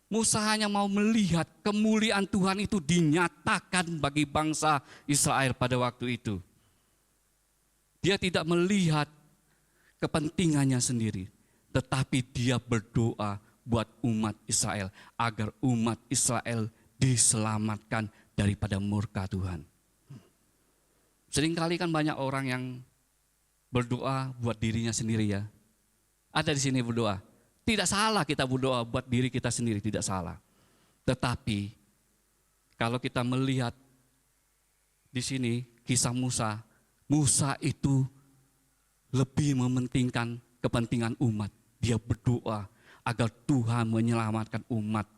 Musa hanya mau melihat kemuliaan Tuhan itu dinyatakan bagi bangsa Israel pada waktu itu. Dia tidak melihat kepentingannya sendiri, tetapi dia berdoa buat umat Israel, agar umat Israel diselamatkan daripada murka Tuhan. Seringkali kan banyak orang yang berdoa buat dirinya sendiri ya. Ada di sini berdoa. Tidak salah kita berdoa buat diri kita sendiri, tidak salah. Tetapi kalau kita melihat di sini kisah Musa, Musa itu lebih mementingkan kepentingan umat. Dia berdoa agar Tuhan menyelamatkan umat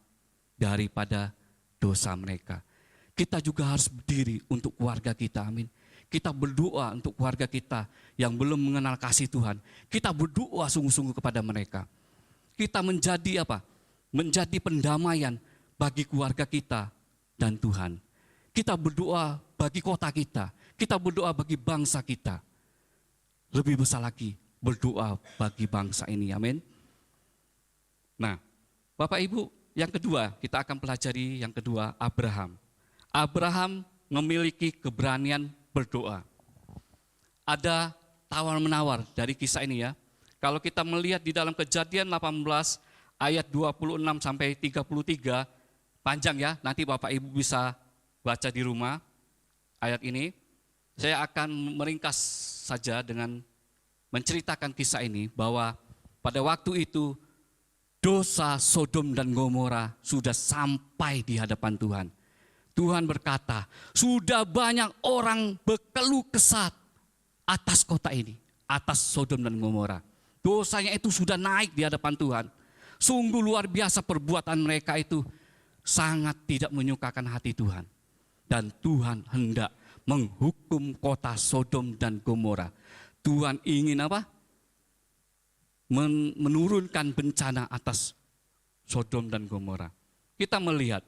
daripada dosa mereka. Kita juga harus berdiri untuk keluarga kita, amin. Kita berdoa untuk keluarga kita yang belum mengenal kasih Tuhan. Kita berdoa sungguh-sungguh kepada mereka. Kita menjadi apa? Menjadi pendamaian bagi keluarga kita dan Tuhan. Kita berdoa bagi kota kita. Kita berdoa bagi bangsa kita. Lebih besar lagi berdoa bagi bangsa ini, amin. Nah, Bapak Ibu, yang kedua kita akan pelajari yang kedua, Abraham. Abraham memiliki keberanian berdoa. Ada tawar-menawar dari kisah ini ya. Kalau kita melihat di dalam Kejadian 18 ayat 26 sampai 33, panjang ya, nanti Bapak Ibu bisa baca di rumah ayat ini. Saya akan meringkas saja dengan menceritakan kisah ini, bahwa pada waktu itu dosa Sodom dan Gomora sudah sampai di hadapan Tuhan. Tuhan berkata, sudah banyak orang berkeluh kesah atas kota ini, atas Sodom dan Gomora. Dosanya itu sudah naik di hadapan Tuhan. Sungguh luar biasa perbuatan mereka itu, sangat tidak menyukakan hati Tuhan. Dan Tuhan hendak menghukum kota Sodom dan Gomora. Tuhan ingin apa? Menurunkan bencana atas Sodom dan Gomora. Kita melihat,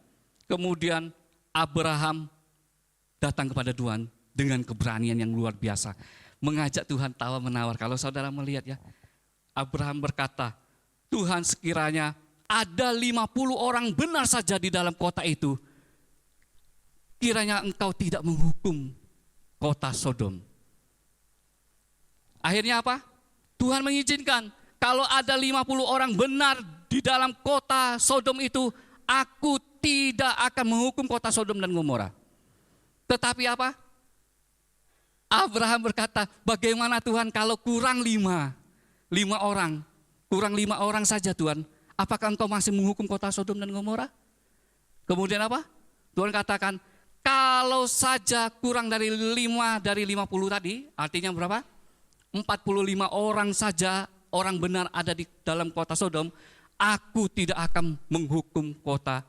kemudian Abraham datang kepada Tuhan dengan keberanian yang luar biasa. Mengajak Tuhan tawar menawar. Kalau saudara melihat ya, Abraham berkata, Tuhan sekiranya ada 50 orang benar saja di dalam kota itu, kiranya engkau tidak menghukum kota Sodom. Akhirnya apa? Tuhan mengizinkan, kalau ada 50 orang benar di dalam kota Sodom itu, aku tidak akan menghukum kota Sodom dan Gomora. Tetapi apa? Abraham berkata, bagaimana Tuhan kalau kurang 5 orang, kurang 5 orang saja Tuhan, apakah engkau masih menghukum kota Sodom dan Gomora? Kemudian apa? Tuhan katakan, kalau saja kurang dari 5 dari 50 tadi, artinya berapa? 45 orang saja, orang benar ada di dalam kota Sodom, aku tidak akan menghukum kota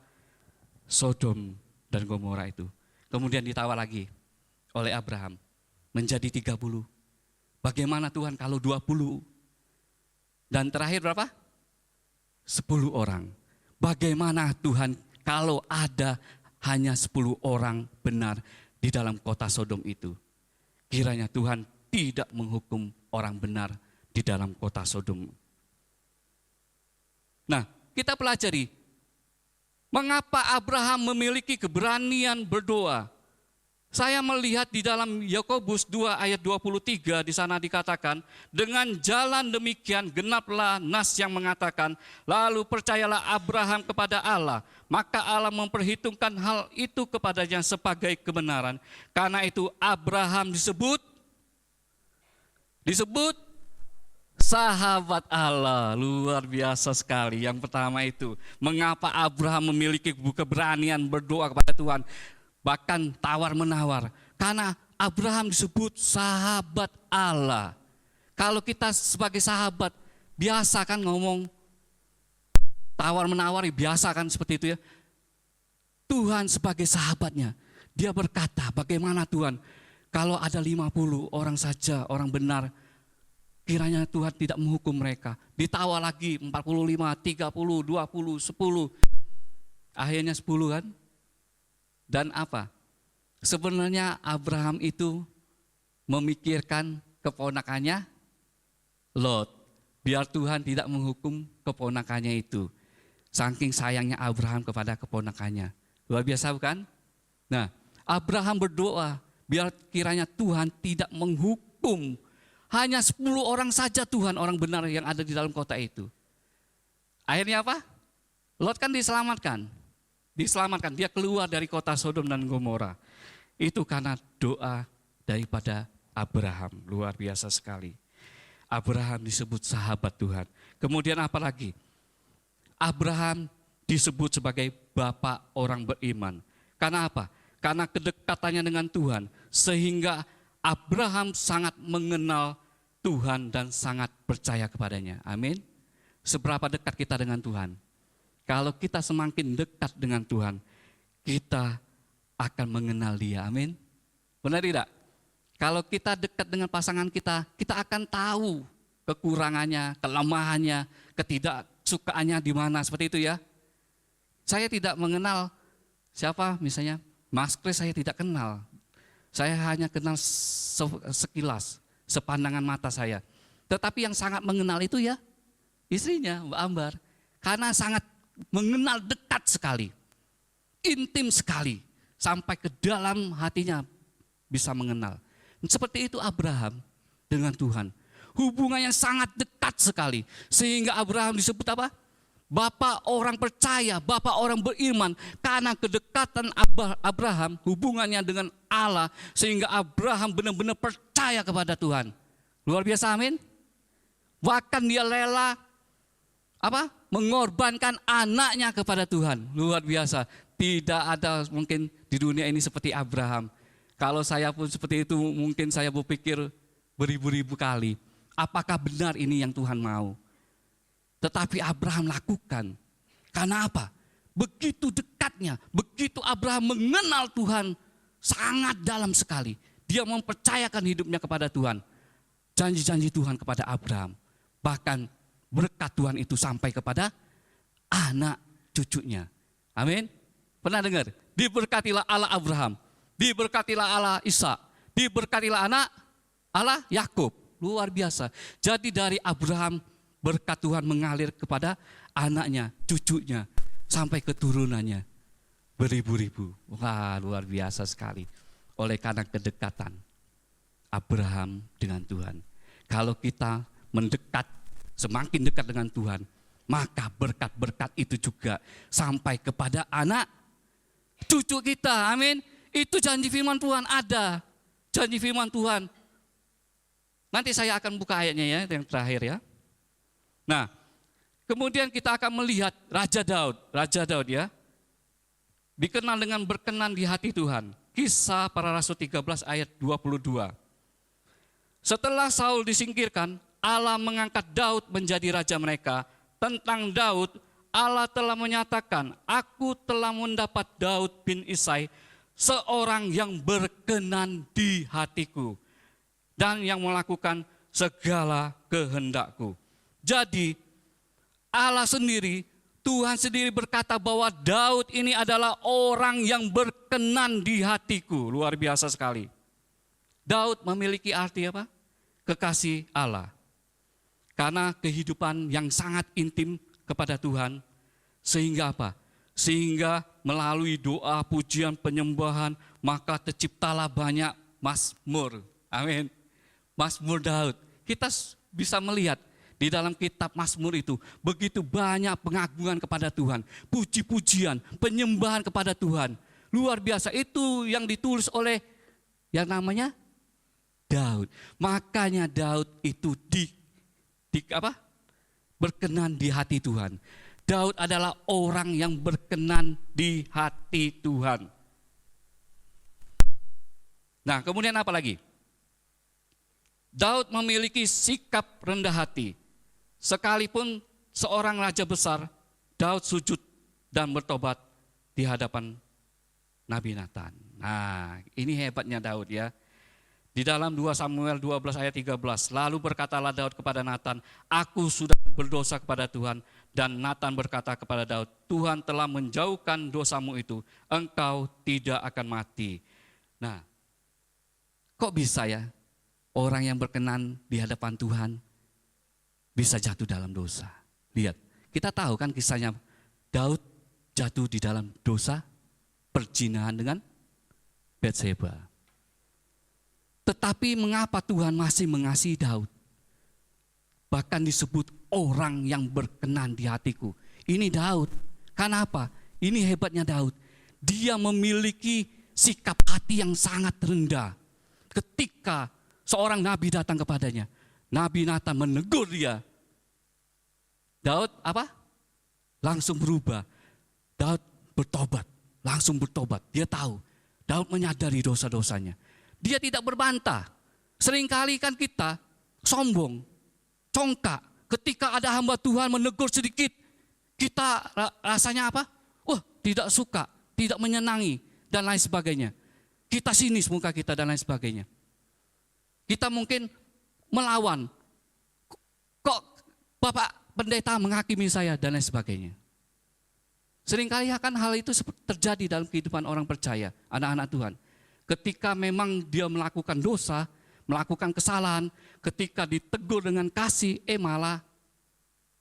Sodom dan Gomora itu. Kemudian ditawar lagi oleh Abraham menjadi 30. Bagaimana Tuhan kalau 20? Dan terakhir berapa? 10 orang. Bagaimana Tuhan kalau ada hanya 10 orang benar di dalam kota Sodom itu? Kiranya Tuhan tidak menghukum orang benar di dalam kota Sodom. Nah, kita pelajari mengapa Abraham memiliki keberanian berdoa. Saya melihat di dalam Yakobus 2 ayat 23 di sana dikatakan, dengan jalan demikian genaplah nas yang mengatakan, lalu percayalah Abraham kepada Allah, maka Allah memperhitungkan hal itu kepadanya sebagai kebenaran. Karena itu Abraham disebut sahabat Allah. Luar biasa sekali. Yang pertama itu, mengapa Abraham memiliki keberanian berdoa kepada Tuhan, bahkan tawar-menawar? Karena Abraham disebut sahabat Allah. Kalau kita sebagai sahabat, biasa kan ngomong tawar-menawar, biasa kan seperti itu ya. Tuhan sebagai sahabatnya, dia berkata, bagaimana Tuhan kalau ada 50 orang saja, orang benar, kiranya Tuhan tidak menghukum mereka. Ditawar lagi 45, 30, 20, 10. Akhirnya 10 kan? Dan apa? Sebenarnya Abraham itu memikirkan keponakannya Lot. Biar Tuhan tidak menghukum keponakannya itu. Saking sayangnya Abraham kepada keponakannya. Luar biasa bukan? Nah, Abraham berdoa biar kiranya Tuhan tidak menghukum. Hanya 10 orang saja Tuhan, orang benar yang ada di dalam kota itu. Akhirnya apa? Lot kan diselamatkan. Dia keluar dari kota Sodom dan Gomora. Itu karena doa daripada Abraham. Luar biasa sekali. Abraham disebut sahabat Tuhan. Kemudian apa lagi? Abraham disebut sebagai bapak orang beriman. Karena apa? Karena kedekatannya dengan Tuhan. Sehingga Abraham sangat mengenal Tuhan dan sangat percaya kepadanya. Amin. Seberapa dekat kita dengan Tuhan? Kalau kita semakin dekat dengan Tuhan, kita akan mengenal Dia. Amin. Benar tidak? Kalau kita dekat dengan pasangan kita, kita akan tahu kekurangannya, kelemahannya, ketidaksukaannya di mana, seperti itu ya. Saya tidak mengenal siapa, misalnya Mas Kris saya tidak kenal. Saya hanya kenal sekilas, sepandangan mata saya. Tetapi yang sangat mengenal itu ya istrinya, Mbak Ambar. Karena sangat mengenal dekat sekali, intim sekali, sampai ke dalam hatinya bisa mengenal. Seperti itu Abraham dengan Tuhan. Hubungannya sangat dekat sekali. Sehingga Abraham disebut apa? Bapak orang percaya, bapak orang beriman. Karena kedekatan Abraham, hubungannya dengan Allah. Sehingga Abraham benar-benar percaya kepada Tuhan. Luar biasa, amin. Bahkan dia rela mengorbankan anaknya kepada Tuhan. Luar biasa. Tidak ada mungkin di dunia ini seperti Abraham. Kalau saya pun seperti itu, mungkin saya berpikir beribu-ribu kali, apakah benar ini yang Tuhan mau? Tetapi Abraham lakukan. Karena apa? Begitu dekatnya, begitu Abraham mengenal Tuhan sangat dalam sekali. Dia mempercayakan hidupnya kepada Tuhan. Janji-janji Tuhan kepada Abraham. Bahkan berkat Tuhan itu sampai kepada anak cucunya. Amin. Pernah dengar? Diberkatilah Allah Abraham, diberkatilah Allah Ishak, diberkatilah anak Allah Yakub. Luar biasa. Jadi dari Abraham berkat Tuhan mengalir kepada anaknya, cucunya, sampai keturunannya. Beribu-ribu. Wah, luar biasa sekali. Oleh karena kedekatan Abraham dengan Tuhan. Kalau kita mendekat, semakin dekat dengan Tuhan, maka berkat-berkat itu juga sampai kepada anak cucu kita. Amin. Itu janji firman Tuhan ada. Janji firman Tuhan. Nanti saya akan buka ayatnya ya, yang terakhir ya. Nah, kemudian kita akan melihat Raja Daud. Raja Daud ya, dikenal dengan berkenan di hati Tuhan. Kisah Para Rasul 13 ayat 22. Setelah Saul disingkirkan, Allah mengangkat Daud menjadi raja mereka. Tentang Daud, Allah telah menyatakan, aku telah mendapat Daud bin Isai, seorang yang berkenan di hatiku, dan yang melakukan segala kehendakku. Jadi Allah sendiri, Tuhan sendiri berkata bahwa Daud ini adalah orang yang berkenan di hatiku. Luar biasa sekali. Daud memiliki arti apa? Kekasih Allah. Karena kehidupan yang sangat intim kepada Tuhan, sehingga apa? Sehingga melalui doa, pujian, penyembahan, maka terciptalah banyak mazmur. Amin. Mazmur Daud. Kita bisa melihat di dalam kitab Mazmur itu begitu banyak pengagungan kepada Tuhan, puji-pujian, penyembahan kepada Tuhan. Luar biasa, itu yang ditulis oleh yang namanya Daud. Makanya Daud itu berkenan di hati Tuhan. Daud adalah orang yang berkenan di hati Tuhan. Nah, kemudian apa lagi? Daud memiliki sikap rendah hati. Sekalipun seorang raja besar, Daud sujud dan bertobat di hadapan Nabi Nathan. Nah, ini hebatnya Daud ya. Di dalam 2 Samuel 12 ayat 13, lalu berkatalah Daud kepada Nathan, aku sudah berdosa kepada Tuhan. Dan Nathan berkata kepada Daud, Tuhan telah menjauhkan dosamu itu, engkau tidak akan mati. Nah, kok bisa ya orang yang berkenan di hadapan Tuhan bisa jatuh dalam dosa? Lihat, kita tahu kan kisahnya Daud jatuh di dalam dosa perzinahan dengan Batseba. Tetapi mengapa Tuhan masih mengasihi Daud? Bahkan disebut orang yang berkenan di hatiku. Ini Daud. Karena apa? Ini hebatnya Daud. Dia memiliki sikap hati yang sangat rendah. Ketika seorang nabi datang kepadanya, Nabi Nathan menegur dia. Daud apa? Langsung berubah. Daud bertobat. Langsung bertobat. Dia tahu. Daud menyadari dosa-dosanya. Dia tidak berbantah. Seringkali kan kita sombong, congkak. Ketika ada hamba Tuhan menegur sedikit, kita rasanya apa? Tidak suka, tidak menyenangi, dan lain sebagainya. Kita sinis muka kita dan lain sebagainya. Kita mungkin melawan. Kok Bapak Pendeta menghakimi saya dan lain sebagainya. Seringkali akan hal itu terjadi dalam kehidupan orang percaya, anak-anak Tuhan. Ketika memang dia melakukan dosa, melakukan kesalahan, ketika ditegur dengan kasih, malah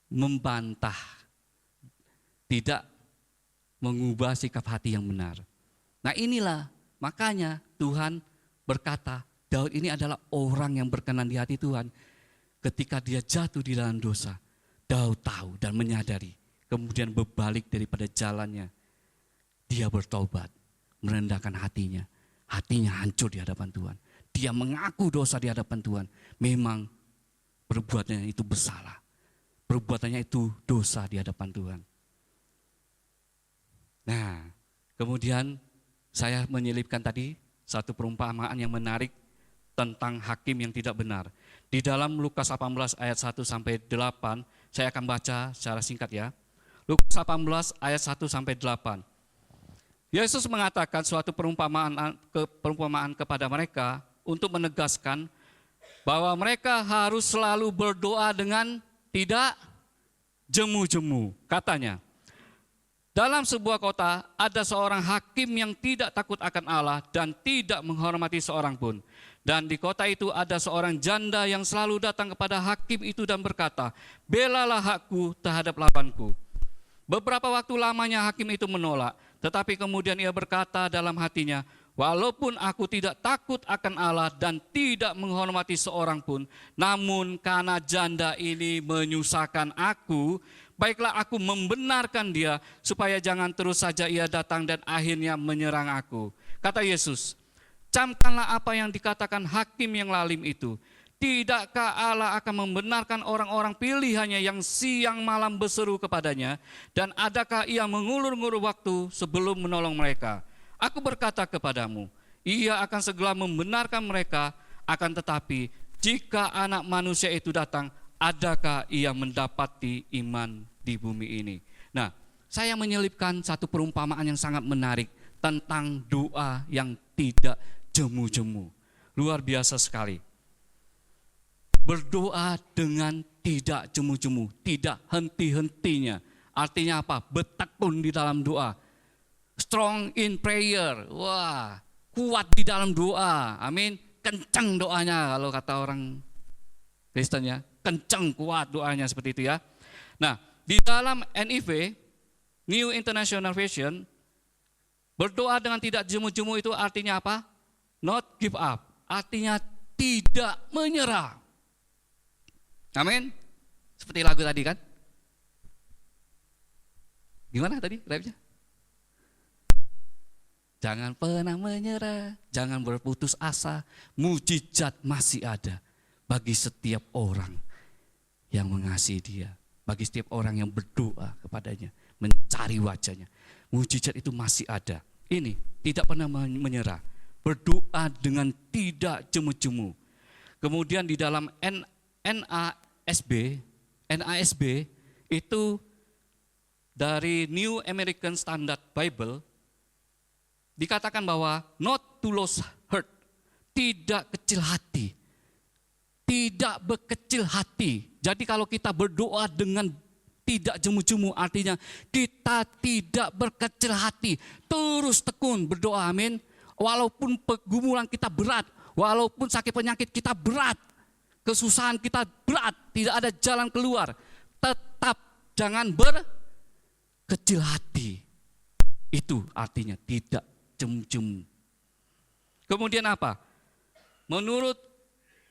membantah. Tidak mengubah sikap hati yang benar. Nah inilah, makanya Tuhan berkata, Daud ini adalah orang yang berkenan di hati Tuhan. Ketika dia jatuh di dalam dosa, Daud tahu dan menyadari, kemudian berbalik daripada jalannya. Dia bertobat, merendahkan hatinya. Hatinya hancur di hadapan Tuhan. Dia mengaku dosa di hadapan Tuhan. Memang perbuatannya itu bersalah. perbuatannya itu dosa di hadapan Tuhan. Nah, kemudian saya menyelipkan tadi satu perumpamaan yang menarik tentang hakim yang tidak benar. Di dalam Lukas 18 ayat 1 sampai 8, saya akan baca secara singkat ya. Lukas 18 ayat 1 sampai 8. Yesus mengatakan suatu perumpamaan kepada mereka untuk menegaskan bahwa mereka harus selalu berdoa dengan tidak jemu-jemu. Katanya, dalam sebuah kota ada seorang hakim yang tidak takut akan Allah dan tidak menghormati seorang pun. Dan di kota itu ada seorang janda yang selalu datang kepada hakim itu dan berkata, belalah hakku terhadap lawanku. Beberapa waktu lamanya hakim itu menolak, tetapi kemudian ia berkata dalam hatinya, walaupun aku tidak takut akan Allah dan tidak menghormati seorang pun, namun karena janda ini menyusahkan aku, baiklah aku membenarkan dia supaya jangan terus saja ia datang dan akhirnya menyerang aku. Kata Yesus, camkanlah apa yang dikatakan hakim yang lalim itu. Tidakkah Allah akan membenarkan orang-orang pilihannya yang siang malam berseru kepadanya, dan adakah ia mengulur-ngulur waktu sebelum menolong mereka? Aku berkata kepadamu, ia akan segera membenarkan mereka, akan tetapi jika anak manusia itu datang, adakah ia mendapati iman di bumi ini? Nah, saya menyelipkan satu perumpamaan yang sangat menarik tentang doa yang tidak jemu-jemu. Luar biasa sekali. Berdoa dengan tidak jemu-jemu, tidak henti-hentinya. Artinya apa? Bertekun di dalam doa. Strong in prayer. Wah, kuat di dalam doa. Amin. Kencang doanya kalau kata orang Kristen ya. Kencang kuat doanya seperti itu ya. Nah, di dalam NIV, New International Version, berdoa dengan tidak jemu-jemu itu artinya apa? Not give up. Artinya tidak menyerah. Amin. Seperti lagu tadi kan? Gimana tadi rapnya? Jangan pernah menyerah, jangan berputus asa, mujizat masih ada bagi setiap orang yang mengasihi dia, bagi setiap orang yang berdoa kepadanya, mencari wajahnya. Mujizat itu masih ada. Ini tidak pernah menyerah, berdoa dengan tidak jemu-jemu. Kemudian di dalam NASB itu dari New American Standard Bible dikatakan bahwa not to lose heart, tidak kecil hati, tidak berkecil hati. Jadi kalau kita berdoa dengan tidak jemu-jemu artinya kita tidak berkecil hati, terus tekun berdoa, amin. Walaupun pergumulan kita berat, walaupun sakit penyakit kita berat, kesusahan kita berat, tidak ada jalan keluar, tetap jangan berkecil hati. Itu artinya tidak jemu-jemu. Kemudian apa? Menurut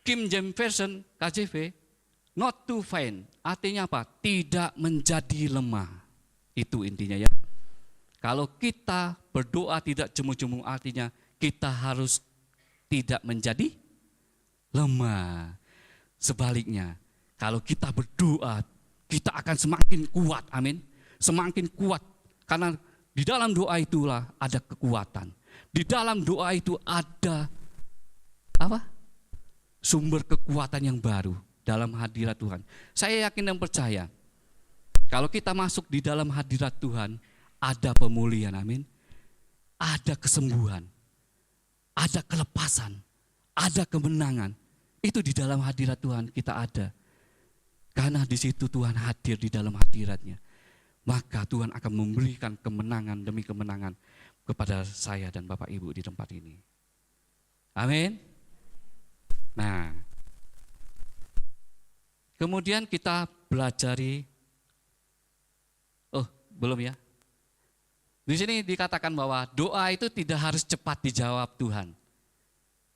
King James Version KJV, not to faint, artinya apa? Tidak menjadi lemah. Itu intinya ya. Kalau kita berdoa tidak jemu-jemu artinya kita harus tidak menjadi lemah. Sebaliknya, kalau kita berdoa, kita akan semakin kuat, amin. Semakin kuat, karena di dalam doa itulah ada kekuatan. Di dalam doa itu ada apa? Sumber kekuatan yang baru dalam hadirat Tuhan. Saya yakin dan percaya, kalau kita masuk di dalam hadirat Tuhan, ada pemulihan, amin. Ada kesembuhan, ada kelepasan, ada kemenangan. Itu di dalam hadirat Tuhan kita ada. Karena di situ Tuhan hadir di dalam hadiratnya. Maka Tuhan akan memberikan kemenangan demi kemenangan kepada saya dan Bapak Ibu di tempat ini. Amin. Nah, kemudian kita belajari, belum ya? Di sini dikatakan bahwa doa itu tidak harus cepat dijawab Tuhan.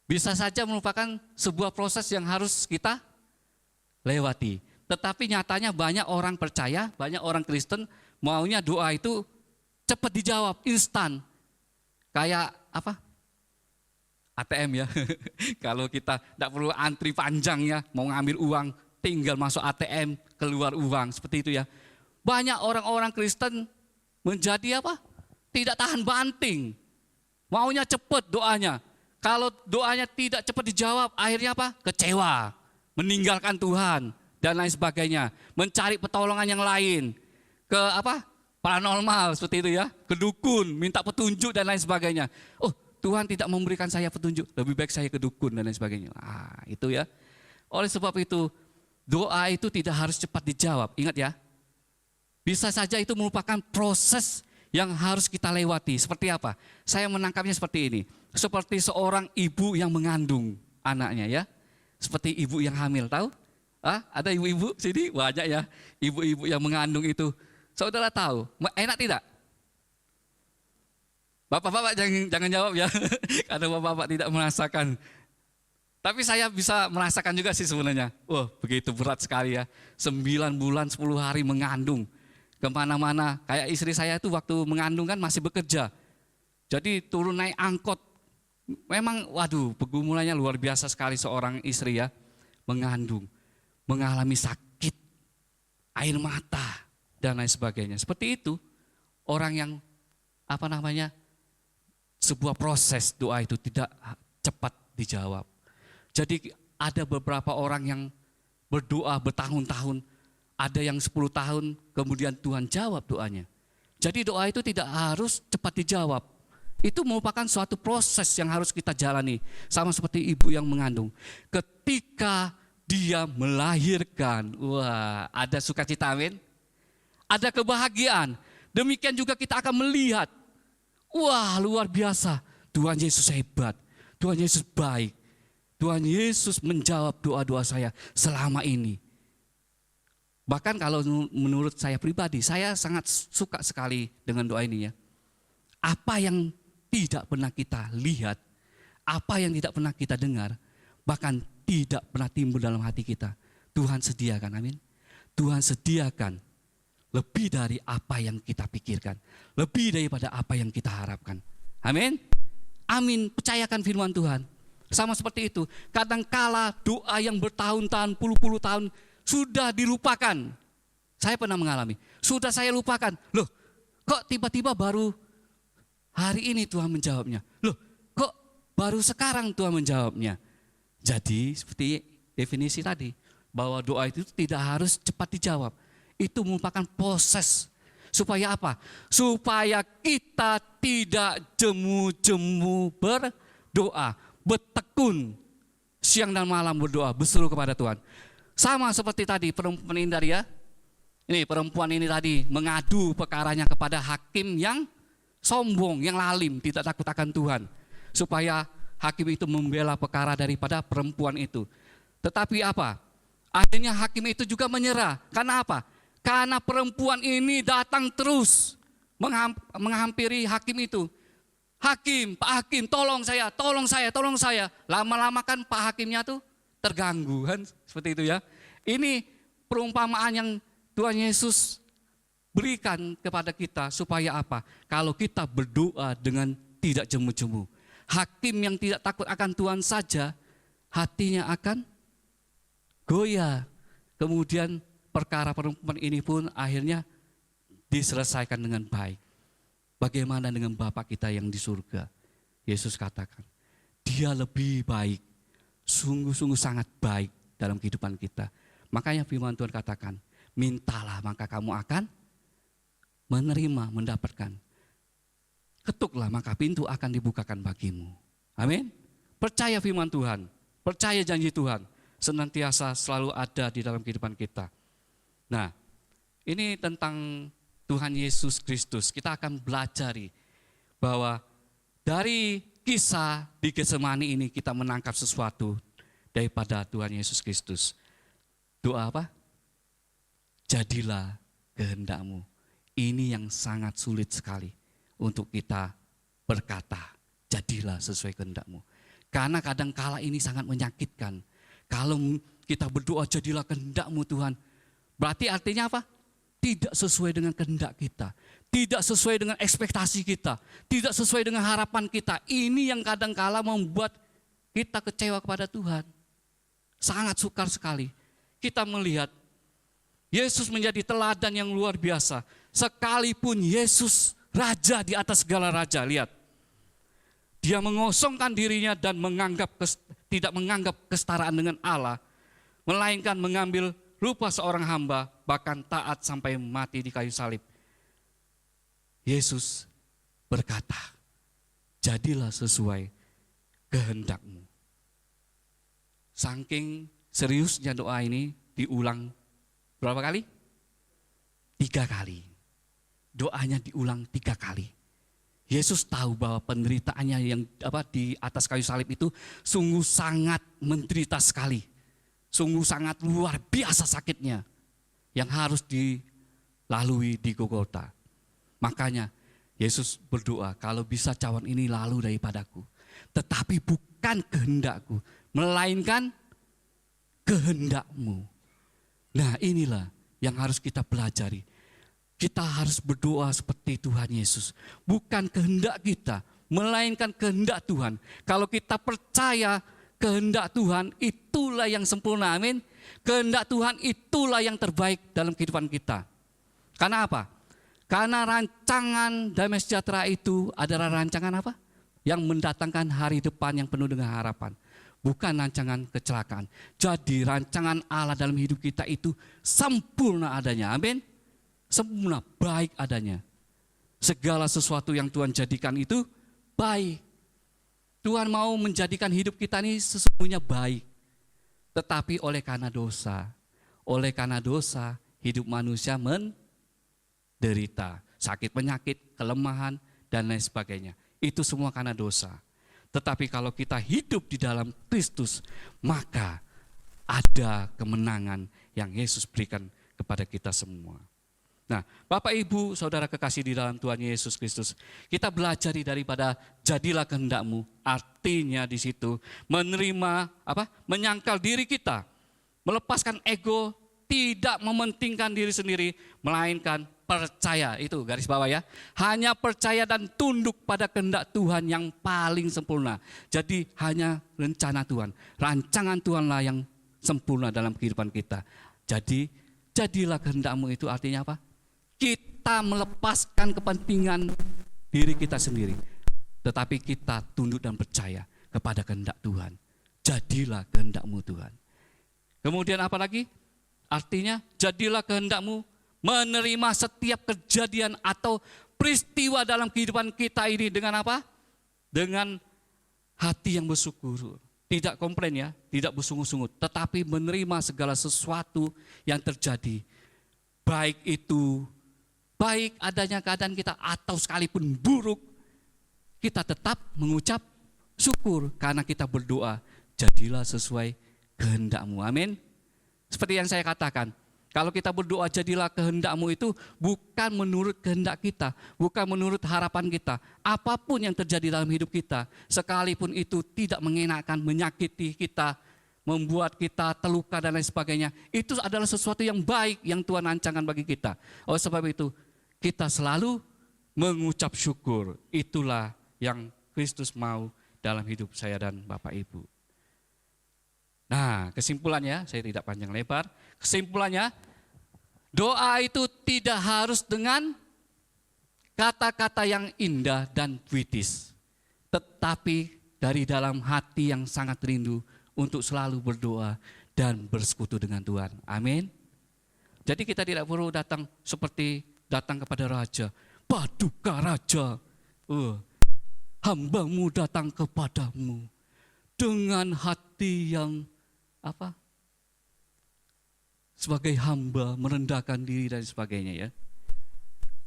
Bisa saja merupakan sebuah proses yang harus kita lewati. Tetapi nyatanya banyak orang percaya, banyak orang Kristen maunya doa itu cepat dijawab, instan. Kayak apa? ATM ya. Kalau kita tidak perlu antri panjang ya, mau ngambil uang tinggal masuk ATM, keluar uang, seperti itu ya. Banyak orang-orang Kristen menjadi apa? Tidak tahan banting. Maunya cepat doanya. Kalau doanya tidak cepat dijawab, akhirnya apa? Kecewa, meninggalkan Tuhan dan lain sebagainya, mencari pertolongan yang lain, ke apa? Paranormal seperti itu ya, ke dukun, minta petunjuk dan lain sebagainya. Oh, Tuhan tidak memberikan saya petunjuk, lebih baik saya ke dukun dan lain sebagainya. Itu ya. Oleh sebab itu, doa itu tidak harus cepat dijawab. Ingat ya, bisa saja itu merupakan proses yang harus kita lewati. Seperti apa? Saya menangkapnya seperti ini. Seperti seorang ibu yang mengandung anaknya ya. Seperti ibu yang hamil, tahu? Ada ibu-ibu sini banyak ya. Ibu-ibu yang mengandung itu. Saudara tahu, enak tidak? Bapak-bapak jangan jawab ya. Karena bapak-bapak tidak merasakan. Tapi saya bisa merasakan juga sih sebenarnya. Wah, begitu berat sekali ya. 9 bulan 10 hari mengandung. Kemana-mana, kayak istri saya itu waktu mengandung kan masih bekerja. Jadi turun naik angkot. Memang waduh, pergumulannya luar biasa sekali seorang istri ya. Mengandung, mengalami sakit, air mata, dan lain sebagainya. Seperti itu, orang yang sebuah proses doa itu tidak cepat dijawab. Jadi ada beberapa orang yang berdoa bertahun-tahun, ada yang 10 tahun kemudian Tuhan jawab doanya. Jadi doa itu tidak harus cepat dijawab. Itu merupakan suatu proses yang harus kita jalani. Sama seperti ibu yang mengandung. Ketika dia melahirkan, wah, ada sukacita, amin. Ada kebahagiaan. Demikian juga kita akan melihat, wah, luar biasa. Tuhan Yesus hebat. Tuhan Yesus baik. Tuhan Yesus menjawab doa-doa saya selama ini. Bahkan kalau menurut saya pribadi, saya sangat suka sekali dengan doa ini ya. Apa yang tidak pernah kita lihat, apa yang tidak pernah kita dengar, bahkan tidak pernah timbul dalam hati kita, Tuhan sediakan, amin. Tuhan sediakan lebih dari apa yang kita pikirkan, lebih daripada apa yang kita harapkan, amin. Amin, percayakan firman Tuhan. Sama seperti itu, kadangkala doa yang bertahun-tahun, puluh-puluh tahun sudah dilupakan. Saya pernah mengalami, sudah saya lupakan. Loh, kok tiba-tiba baru hari ini Tuhan menjawabnya? Loh, kok baru sekarang Tuhan menjawabnya? Jadi seperti definisi tadi, bahwa doa itu tidak harus cepat dijawab. Itu merupakan proses. Supaya apa? Supaya kita tidak jemu-jemu berdoa, bertekun siang dan malam berdoa, berseru kepada Tuhan. Sama seperti tadi perempuan ini tadi ya. Ini perempuan ini tadi mengadu perkaranya kepada hakim yang sombong, yang lalim, tidak takut akan Tuhan. Supaya hakim itu membela perkara daripada perempuan itu. Tetapi apa? Akhirnya hakim itu juga menyerah. Karena apa? Karena perempuan ini datang terus menghampiri hakim itu. Hakim, Pak Hakim, tolong saya, tolong saya, tolong saya. Lama-lama kan Pak Hakimnya tuh terganggu kan, seperti itu ya. Ini perumpamaan yang Tuhan Yesus berikan kepada kita supaya apa? Kalau kita berdoa dengan tidak jemu-jemu. Hakim yang tidak takut akan Tuhan saja, hatinya akan goyah. Kemudian perkara perempuan ini pun akhirnya diselesaikan dengan baik. Bagaimana dengan Bapa kita yang di surga? Yesus katakan, Dia lebih baik, sungguh-sungguh sangat baik dalam kehidupan kita. Makanya firman Tuhan katakan, mintalah maka kamu akan menerima, mendapatkan. Ketuklah maka pintu akan dibukakan bagimu. Amin. Percaya firman Tuhan, percaya janji Tuhan, senantiasa selalu ada di dalam kehidupan kita. Nah, ini tentang Tuhan Yesus Kristus. Kita akan belajar bahwa dari kisah di Getsemani ini kita menangkap sesuatu daripada Tuhan Yesus Kristus. Doa apa? Jadilah kehendakmu. Ini yang sangat sulit sekali untuk kita berkata, jadilah sesuai kehendakmu. Karena kadang-kala ini sangat menyakitkan. Kalau kita berdoa jadilah kehendakmu Tuhan, berarti artinya apa? Tidak sesuai dengan kehendak kita, tidak sesuai dengan ekspektasi kita, tidak sesuai dengan harapan kita. Ini yang kadang-kala membuat kita kecewa kepada Tuhan. Sangat sukar sekali. kita melihat Yesus menjadi teladan yang luar biasa. Sekalipun Yesus raja di atas segala raja, lihat. Dia mengosongkan dirinya dan tidak menganggap kesetaraan dengan Allah, melainkan mengambil rupa seorang hamba, bahkan taat sampai mati di kayu salib. Yesus berkata, jadilah sesuai kehendakmu. Saking seriusnya doa ini diulang berapa kali? 3 kali. Doanya diulang 3 kali. Yesus tahu bahwa penderitaannya yang di atas kayu salib itu sungguh sangat menderita sekali. Sungguh sangat luar biasa sakitnya yang harus dilalui di Golgota. Makanya Yesus berdoa, kalau bisa cawan ini lalu daripadaku. Tetapi bukan kehendakku, melainkan kehendakmu. Nah, inilah yang harus kita pelajari. Kita harus berdoa seperti Tuhan Yesus. Bukan kehendak kita, melainkan kehendak Tuhan. Kalau kita percaya kehendak Tuhan, itulah yang sempurna, amin. Kehendak Tuhan itulah yang terbaik dalam kehidupan kita. Karena apa? Karena rancangan damai sejahtera itu adalah rancangan apa? Yang mendatangkan hari depan yang penuh dengan harapan. Bukan rancangan kecelakaan. Jadi rancangan Allah dalam hidup kita itu sempurna adanya, amin. Sempurna, baik adanya. Segala sesuatu yang Tuhan jadikan itu baik. Tuhan mau menjadikan hidup kita ini sesungguhnya baik. Tetapi oleh karena dosa, hidup manusia menderita. Sakit penyakit, kelemahan, dan lain sebagainya. Itu semua karena dosa. Tetapi kalau kita hidup di dalam Kristus, maka ada kemenangan yang Yesus berikan kepada kita semua. Nah, Bapak Ibu, Saudara kekasih di dalam Tuhan Yesus Kristus, kita belajar daripada jadilah kehendakmu. Artinya di situ menerima menyangkal diri kita, melepaskan ego, tidak mementingkan diri sendiri, melainkan percaya. Itu garis bawah ya. Hanya percaya dan tunduk pada kehendak Tuhan yang paling sempurna. Jadi hanya rencana Tuhan, rancangan Tuhanlah yang sempurna dalam kehidupan kita. Jadi jadilah kehendakmu itu artinya apa? Kita melepaskan kepentingan diri kita sendiri, tetapi kita tunduk dan percaya kepada kehendak Tuhan. Jadilah kehendakmu Tuhan. Kemudian apa lagi? Artinya jadilah kehendakmu menerima setiap kejadian atau peristiwa dalam kehidupan kita ini dengan apa? Dengan hati yang bersyukur. Tidak komplain ya, tidak bersungut-sungut, tetapi menerima segala sesuatu yang terjadi. Baik itu baik adanya keadaan kita atau sekalipun buruk, kita tetap mengucap syukur karena kita berdoa, jadilah sesuai kehendakmu. Amin. Seperti yang saya katakan, kalau kita berdoa jadilah kehendakmu itu bukan menurut kehendak kita, bukan menurut harapan kita. Apapun yang terjadi dalam hidup kita, sekalipun itu tidak mengenakan, menyakiti kita, membuat kita terluka dan lain sebagainya, itu adalah sesuatu yang baik yang Tuhan rancangkan bagi kita. Oleh sebab itu, kita selalu mengucap syukur. Itulah yang Kristus mau dalam hidup saya dan Bapak Ibu. Nah, kesimpulannya, saya tidak panjang lebar. Kesimpulannya, doa itu tidak harus dengan kata-kata yang indah dan puitis, tetapi dari dalam hati yang sangat rindu untuk selalu berdoa dan bersekutu dengan Tuhan. Amin. Jadi kita tidak perlu datang kepada raja. Paduka raja, hambamu datang kepadamu dengan hati yang sebagai hamba merendahkan diri dan sebagainya ya.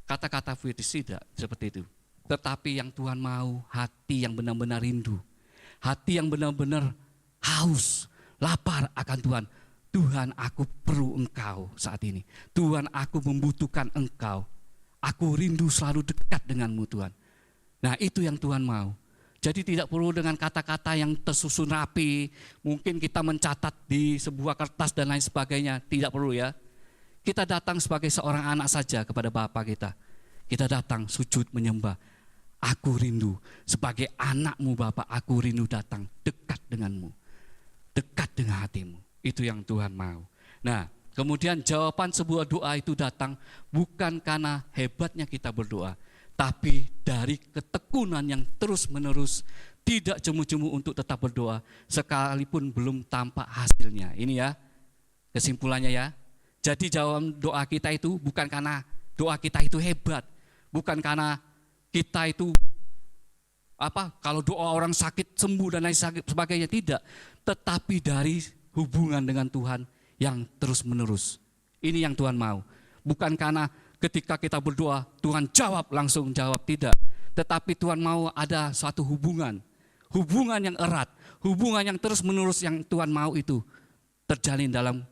Kata-kata puitis tidak seperti itu. Tetapi yang Tuhan mau hati yang benar-benar rindu, hati yang benar-benar haus, lapar akan Tuhan. Tuhan, aku perlu Engkau saat ini. Tuhan, aku membutuhkan Engkau. Aku rindu selalu dekat denganmu Tuhan. Nah, itu yang Tuhan mau. Jadi tidak perlu dengan kata-kata yang tersusun rapi. Mungkin kita mencatat di sebuah kertas dan lain sebagainya. Tidak perlu ya. Kita datang sebagai seorang anak saja kepada Bapa kita. Kita datang sujud menyembah. Aku rindu sebagai anakmu Bapa, aku rindu datang dekat denganmu. Dekat dengan hatimu. Itu yang Tuhan mau. Nah, kemudian jawaban sebuah doa itu datang bukan karena hebatnya kita berdoa, tapi dari ketekunan yang terus-menerus, tidak jemu-jemu untuk tetap berdoa, sekalipun belum tampak hasilnya. Ini ya, kesimpulannya ya. Jadi jawaban doa kita itu bukan karena doa kita itu hebat, bukan karena kita itu kalau doa orang sakit sembuh dan lain sebagainya, tidak. Tetapi dari hubungan dengan Tuhan yang terus-menerus. Ini yang Tuhan mau. Bukan karena ketika kita berdoa, Tuhan jawab, langsung jawab, tidak. Tetapi Tuhan mau ada suatu hubungan yang erat, hubungan yang terus-menerus yang Tuhan mau itu terjalin dalam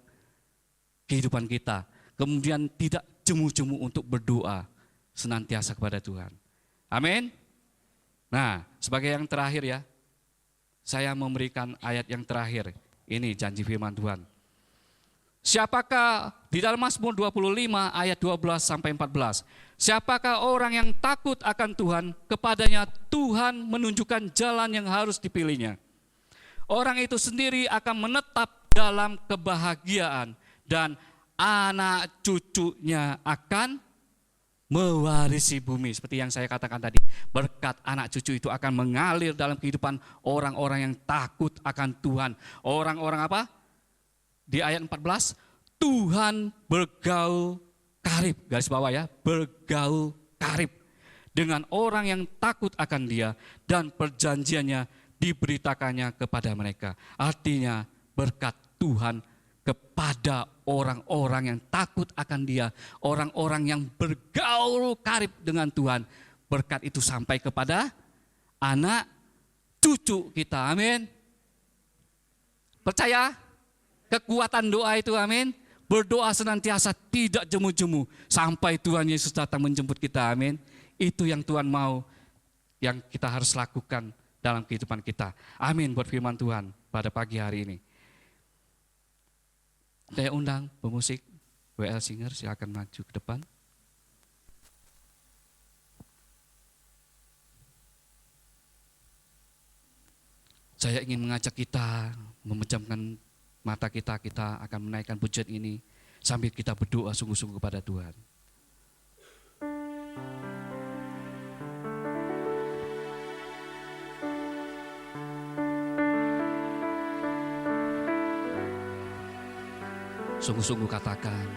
kehidupan kita. Kemudian tidak jemu-jemu untuk berdoa senantiasa kepada Tuhan. Amin. Nah, sebagai yang terakhir ya, saya memberikan ayat yang terakhir. Ini janji firman Tuhan. Siapakah di dalam Mazmur 25 ayat 12 sampai 14. Siapakah orang yang takut akan Tuhan, kepadanya Tuhan menunjukkan jalan yang harus dipilihnya. Orang itu sendiri akan menetap dalam kebahagiaan dan anak cucunya akan mewarisi bumi. Seperti yang saya katakan tadi, berkat anak cucu itu akan mengalir dalam kehidupan orang-orang yang takut akan Tuhan. Orang-orang apa? Di ayat 14, Tuhan bergaul karib, garis bawah ya, bergaul karib dengan orang yang takut akan Dia dan perjanjiannya diberitakannya kepada mereka. Artinya berkat Tuhan kepada orang-orang yang takut akan Dia, orang-orang yang bergaul karib dengan Tuhan. Berkat itu sampai kepada anak cucu kita, amin. Percaya kekuatan doa itu, amin. Berdoa senantiasa tidak jemu-jemu sampai Tuhan Yesus datang menjemput kita, amin. Itu yang Tuhan mau, yang kita harus lakukan dalam kehidupan kita. Amin buat firman Tuhan pada pagi hari ini. Saya undang pemusik WL Singer, silakan maju ke depan. Saya ingin mengajak kita memejamkan mata kita, kita akan menaikkan pujian ini sambil kita berdoa sungguh-sungguh kepada Tuhan. Sungguh-sungguh katakan,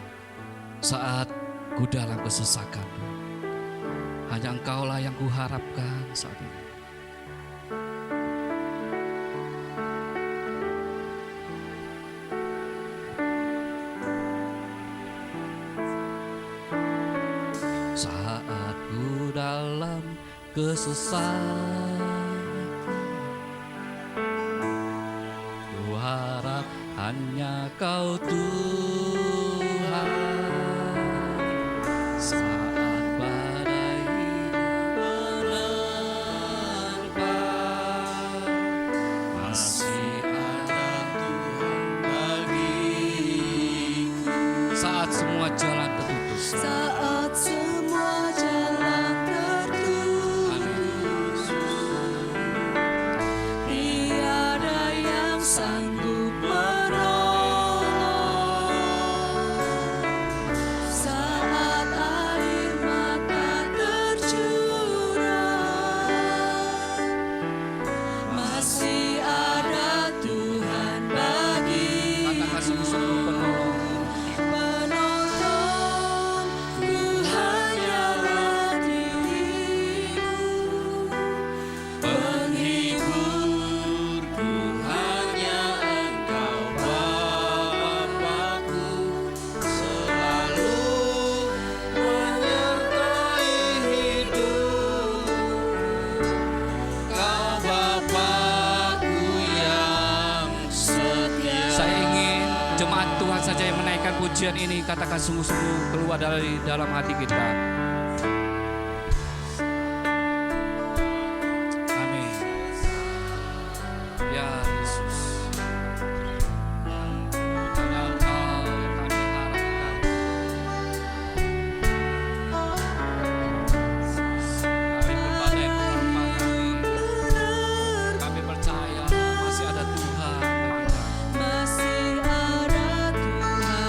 saat ku dalam kesesakan, hanya Engkaulah yang kuharapkan saat ini. Saat ku dalam kesesakan, ku harap hanya Kau Tuhan. Saat badai menerpa, masih ada Tuhan bagiku. Saat semua jalan tertutup, Saat semua jalan tertutup, tiada yang sanggup menolong. Saat air mata tercurah, masih ada Tuhan bagi katakan sungguh-sungguh penolong. penolong. Ku hanyalah dirimu, penghibur. Ku hanya Engkau Bapa-Ku, selalu menyertai hidup. Kau Bapa-Ku yang setia. Saya ingin jemaat Tuhan saja yang menaikkan pujian ini, katakan sungguh-sungguh keluar dari dalam hati kita. Amin. Ya Yesus. Hanya Engkau yang kami harapkan. Kami berbagai menerpa kami percaya masih ada Tuhan bagi kami. Masih ada Tuhan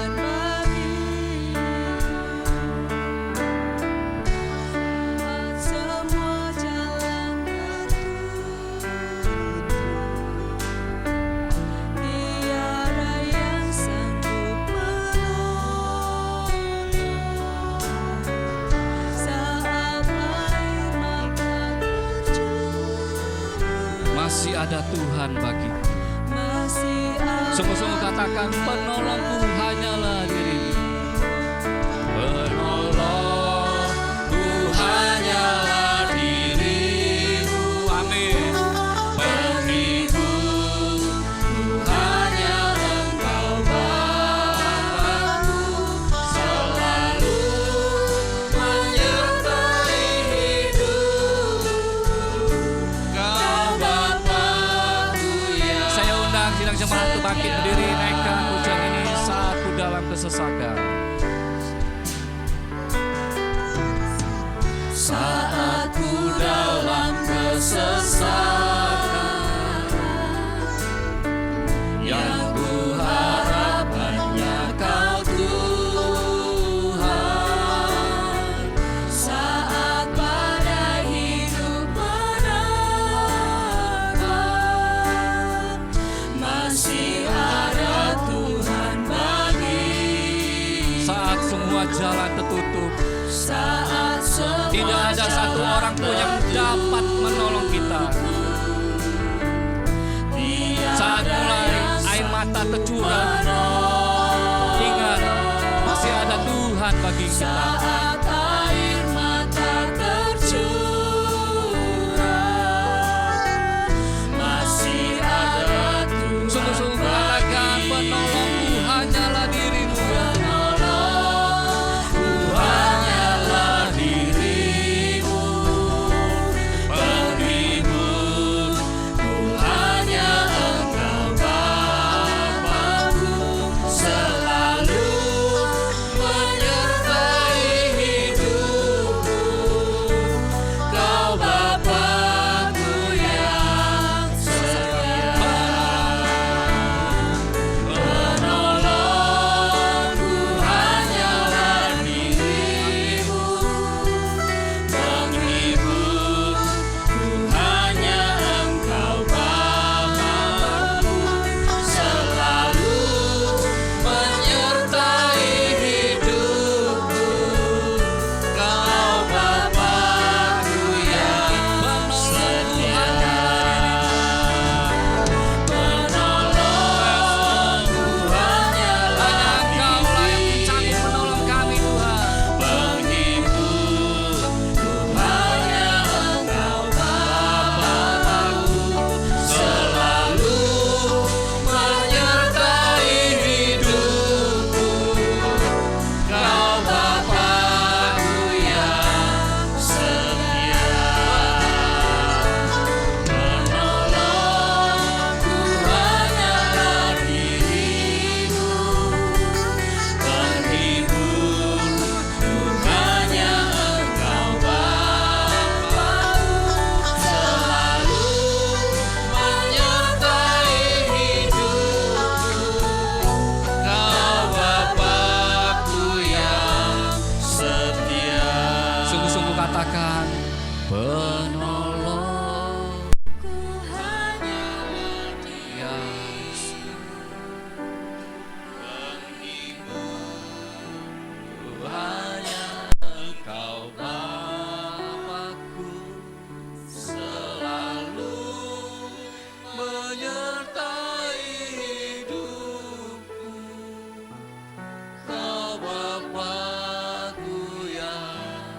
Masih ada Tuhan bagiku. Sungguh-sungguh katakan, penolongku hanyalah dirimu. Penolongku hanyalah dirimu. Amin. Penghibur hanya Engkau Bapa-Ku, selalu menyertai hidupku. Kau Bapa-Ku yang... Saya undang sidang jemaat untuk bangkit berdiri, naikkan pujian ini Saatku Dalam Kesesakan. Saatku dalam kesesakan, yang ku harap hanya Kau Tuhan. Saat badai hidup menerpa, masih ada Tuhan bagi. Saat semua jalan tertutup, saat tidak ada satu orang pun yang dapat menolong kita. Saat mulai air mata tercurah, ingat masih ada Tuhan bagi kita. Saat air mata tercurah, masih ada Tuhan. Sungguh-sungguh katakan, penolongku hanyalah dirimu.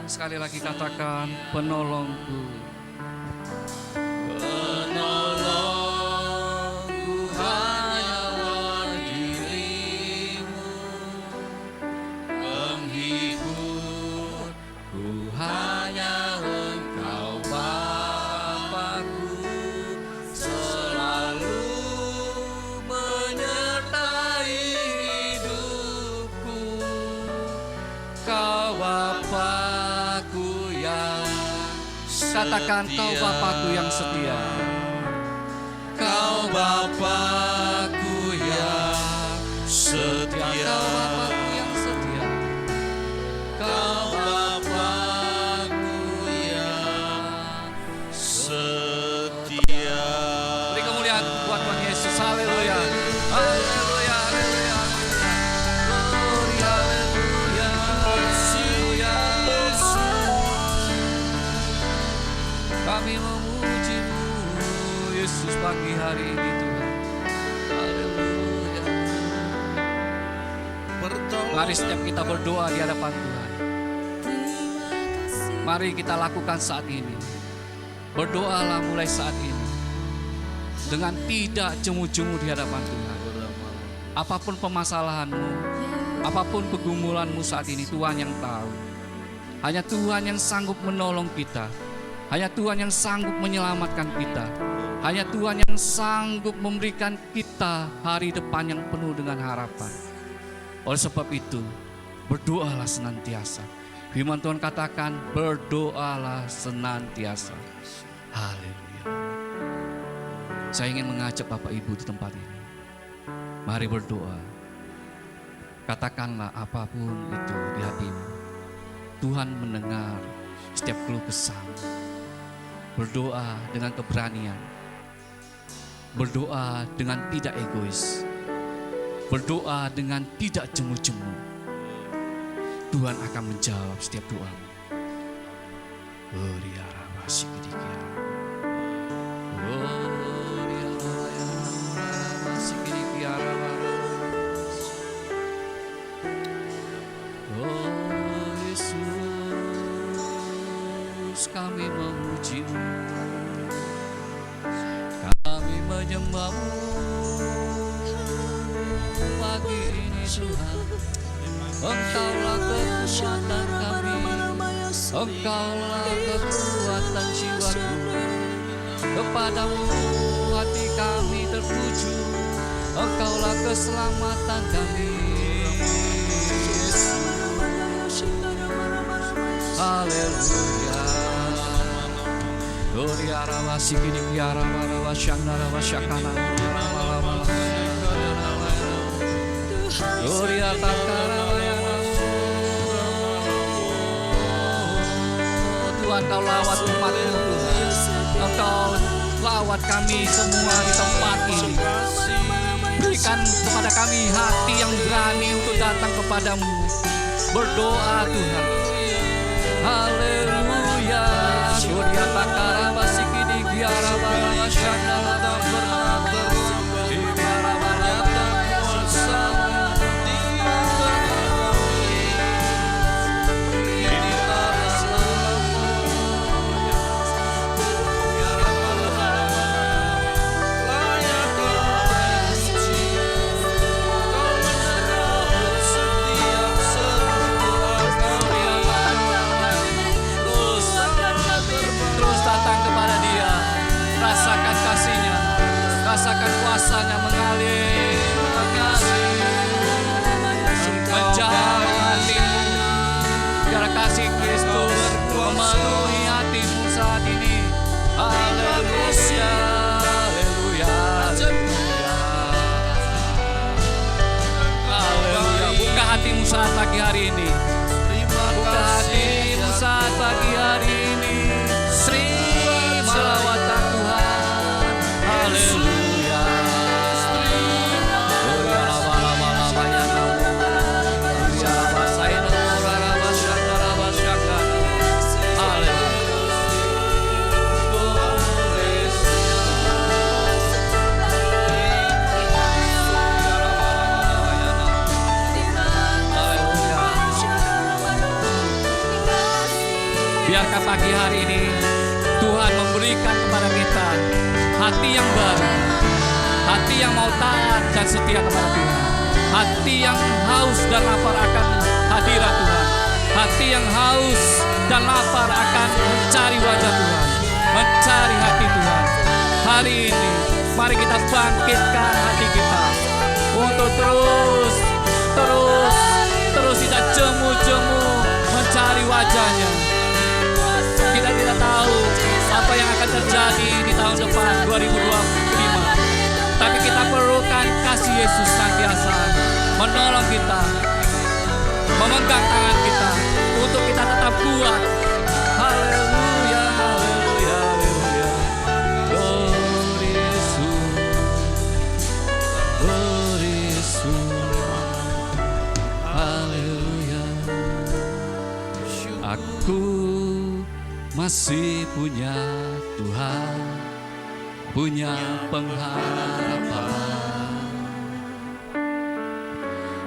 Sekali lagi katakan, penolongku. Penolongku hanyalah dirimu. Penghiburku hanya Engkau Bapa-Ku, selalu menyertai hidupku. Kau Bapa, katakan, Kau Bapa-Ku yang setia. Kau Bapa-Ku yang setia. Kau Bapa-Ku yang setia. Beri kemuliaan buat Tuhan Yesus. Haleluya. Haleluya. Haleluya. Glory, haleluya. Haleluya. Kami memuji-Mu Yesus pagi hari ini Tuhan. Haleluya. Mari setiap kita berdoa di hadapan Tuhan. Mari kita lakukan saat ini. Berdoalah mulai saat ini. Dengan tidak jemu-jemu di hadapan Tuhan. Apapun permasalahanmu, apapun pergumulanmu saat ini, Tuhan yang tahu. Hanya Tuhan yang sanggup menolong kita. Hanya Tuhan yang sanggup menyelamatkan kita. Hanya Tuhan yang sanggup memberikan kita hari depan yang penuh dengan harapan. Oleh sebab itu, berdoalah senantiasa. Firman Tuhan katakan, berdoalah senantiasa. Haleluya. Saya ingin mengajak Bapak Ibu di tempat ini. Mari berdoa. Katakanlah apapun itu di hatimu. Tuhan mendengar setiap keluh kesahmu. Berdoa dengan keberanian. Berdoa dengan tidak egois. Berdoa dengan tidak jemu-jemu. Tuhan akan menjawab setiap doamu. Kami memuji-Mu, kami menyembah-Mu pagi ini Tuhan. Engkaulah kekuatan kami, Engkaulah kekuatan jiwaku. Kepadamu hati kami tertuju, Engkaulah keselamatan kami. Haleluya. Glory arawa sikini kiara arawa shandara washakana. Glory atakara Tuhan, Kau lawat umat-Mu Tuhan. Engkau lawat kami semua di tempat ini. Berikan kepada kami hati yang berani untuk datang kepadamu. Berdoa Tuhan. Haleluya. Surya takara basikini giara bala syakala damber di marabala kuasa di rasakan kuasanya mengalir, menjawab hatimu. Biar kasih Kristus memenuhi hatimu saat ini. Haleluya, haleluya, haleluya. Haleluya. Buka hatimu saat pagi hari ini. Buka hatimu saat pagi hari ini. Terima lawatan Tuhan. Haleluya. Biarkan pagi hari ini Tuhan memberikan kepada kita hati yang baru, hati yang mau taat dan setia kepada Tuhan, hati yang haus dan lapar akan hadirat Tuhan, hati yang haus dan lapar akan mencari wajah Tuhan, mencari hati Tuhan. Hari ini mari kita bangkitkan hati kita untuk terus kita jemu-jemu mencari wajahnya. Kita tidak tahu apa yang akan terjadi di tahun depan 2025. Tapi kita perlukan kasih Yesus senantiasa menolong kita, memegang tangan kita untuk kita tetap kuat. Haleluya, haleluya, haleluya. Glory Yesus, glory Yesus. Haleluya. Aku masih punya Tuhan, punya pengharapan.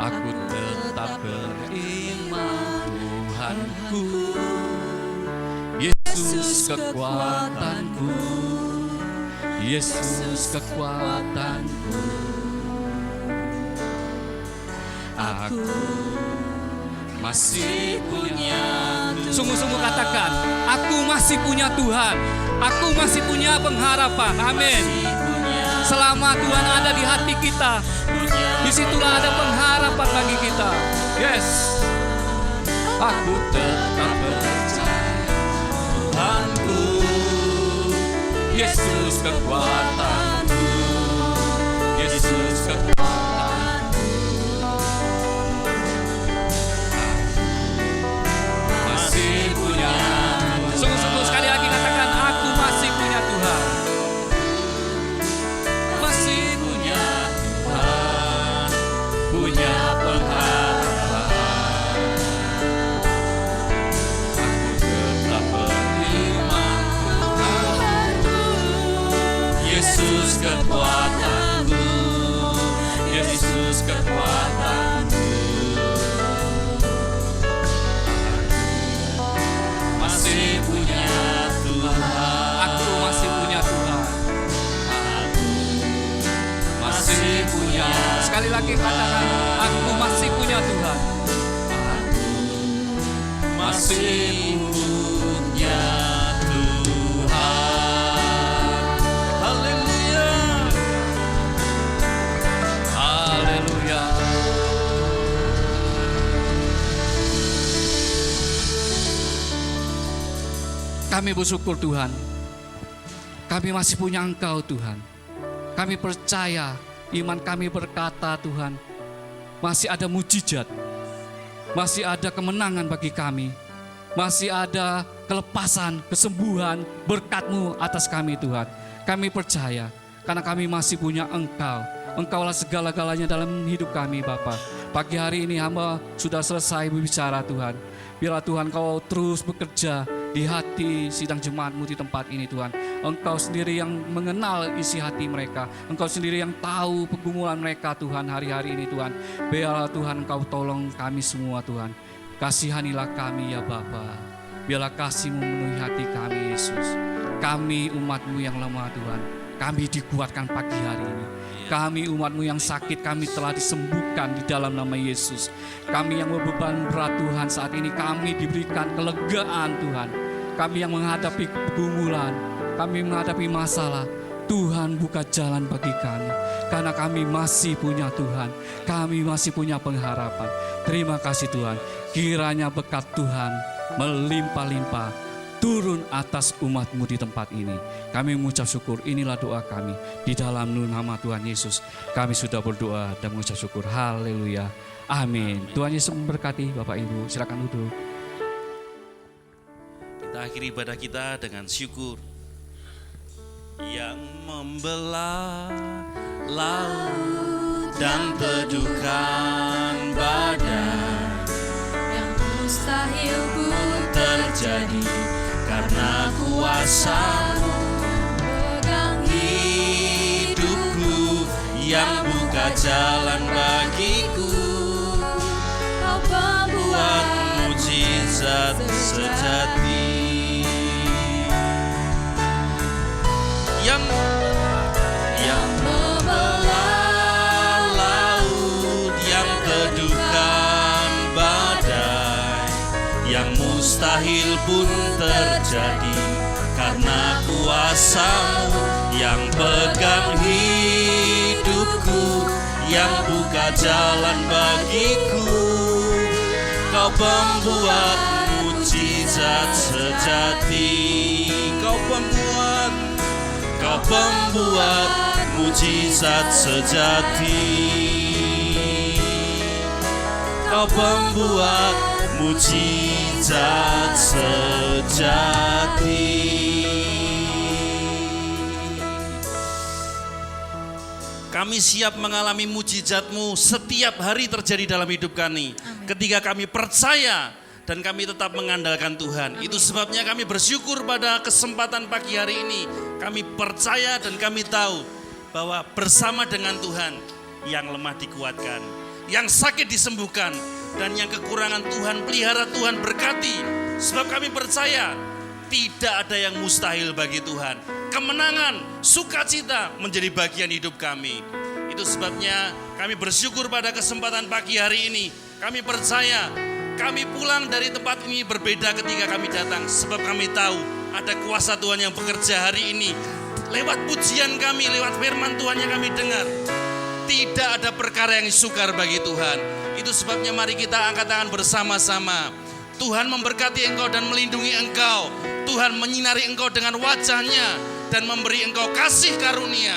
Aku tetap beriman Tuhanku, Yesus kekuatanku, Yesus kekuatanku. Aku masih punya Tuhan. Sungguh-sungguh katakan, aku masih punya Tuhan. Aku masih punya pengharapan. Amin. Selama Tuhan ada di hati kita, disitulah ada pengharapan bagi kita. Yes. Aku tetap percaya Tuhanku, Yesus kekuatanku, Yesus kekuatanku. Masih punya Tuhan. Sungguh-sungguh sekali lagi katakan, aku masih punya Tuhan. Masih punya Tuhan, punya pengharapan. Aku tetap beriman Tuhanku, Yesus kekuatanku, Yesus kekuatanku. Masih punya Tuhan. Aku masih punya Tuhan. Aku masih punya. Sekali lagi katakan, aku masih punya Tuhan. Aku masih punya Tuhan. Haleluya. Haleluya. Kami bersyukur Tuhan, kami masih punya Engkau Tuhan. Kami percaya, iman kami berkata Tuhan, masih ada mujizat, masih ada kemenangan bagi kami, masih ada kelepasan, kesembuhan, berkat-Mu atas kami Tuhan. Kami percaya, karena kami masih punya Engkau. Engkaulah segala-galanya dalam hidup kami Bapa. Pagi hari ini hamba sudah selesai berbicara Tuhan. Biarlah Tuhan Kau terus bekerja di hati sidang jemaat-Mu di tempat ini Tuhan. Engkau sendiri yang mengenal isi hati mereka. Engkau sendiri yang tahu pergumulan mereka Tuhan hari-hari ini Tuhan. Biarlah Tuhan Engkau tolong kami semua Tuhan. Kasihanilah kami ya Bapa. Biarlah kasih-Mu memenuhi hati kami Yesus. Kami umat-Mu yang lemah Tuhan, kami dikuatkan pagi hari ini. Kami umat-Mu yang sakit, kami telah disembuhkan di dalam nama Yesus. Kami yang berbeban berat Tuhan, saat ini kami diberikan kelegaan Tuhan. Kami yang menghadapi pergumulan, kami menghadapi masalah, Tuhan buka jalan bagi kami. Karena kami masih punya Tuhan, kami masih punya pengharapan. Terima kasih Tuhan, kiranya berkat Tuhan melimpah-limpah turun atas umat-Mu di tempat ini. Kami mengucap syukur, inilah doa kami. Di dalam nama Tuhan Yesus, kami sudah berdoa dan mengucap syukur. Haleluya. Amin. Tuhan Yesus memberkati. Bapak Ibu, silakan duduk. Kita akhiri ibadah kita dengan syukur. Yang membelah laut dan teduhkan badai, Yang mustahil pun terjadi karena kuasa-Mu. pegang Hidupku yang buka jalan bagiku, Kau pembuat buat mujizat sejati. Yang membelah laut, yang teduhkan badai, yang mustahil pun terjadi karena kuasa-Mu. Yang pegang hidupku, yang buka jalan bagiku, Kau pembuat mujizat sejati. Kau pembuat mujizat sejati. Kau pembuat mujizat sejati. Kami siap mengalami mujizat-Mu setiap hari terjadi dalam hidup kami. Ketika kami percaya dan kami tetap mengandalkan Tuhan. Itu sebabnya kami bersyukur pada kesempatan pagi hari ini. Kami percaya dan kami tahu bahwa bersama dengan Tuhan yang lemah dikuatkan, yang sakit disembuhkan, dan yang kekurangan Tuhan pelihara, Tuhan berkati. Sebab kami percaya tidak ada yang mustahil bagi Tuhan. Kemenangan, sukacita menjadi bagian hidup kami. Itu sebabnya kami bersyukur pada kesempatan pagi hari ini. Kami percaya kami pulang dari tempat ini berbeda ketika kami datang. Sebab kami tahu ada kuasa Tuhan yang bekerja hari ini. Lewat pujian kami, lewat firman Tuhan yang kami dengar. Tidak ada perkara yang sukar bagi Tuhan. Itu sebabnya mari kita angkat tangan bersama-sama. Tuhan memberkati engkau dan melindungi engkau. Tuhan menyinari engkau dengan wajahnya dan memberi engkau kasih karunia.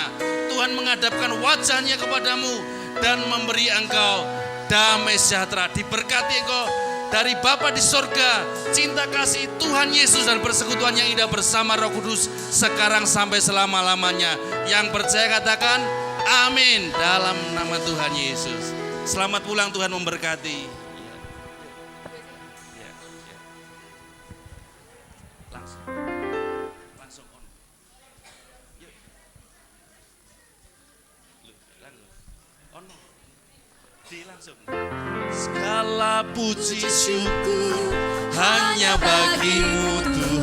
Tuhan menghadapkan wajahnya kepadamu dan memberi engkau damai sejahtera. Diberkati engkau dari Bapa di sorga, cinta kasih Tuhan Yesus dan persekutuan yang indah bersama Roh Kudus sekarang sampai selama-lamanya. Yang percaya katakan amin dalam nama Tuhan Yesus. Selamat pulang, Tuhan memberkati. Segala puji syukur hanya bagimu Tuhan.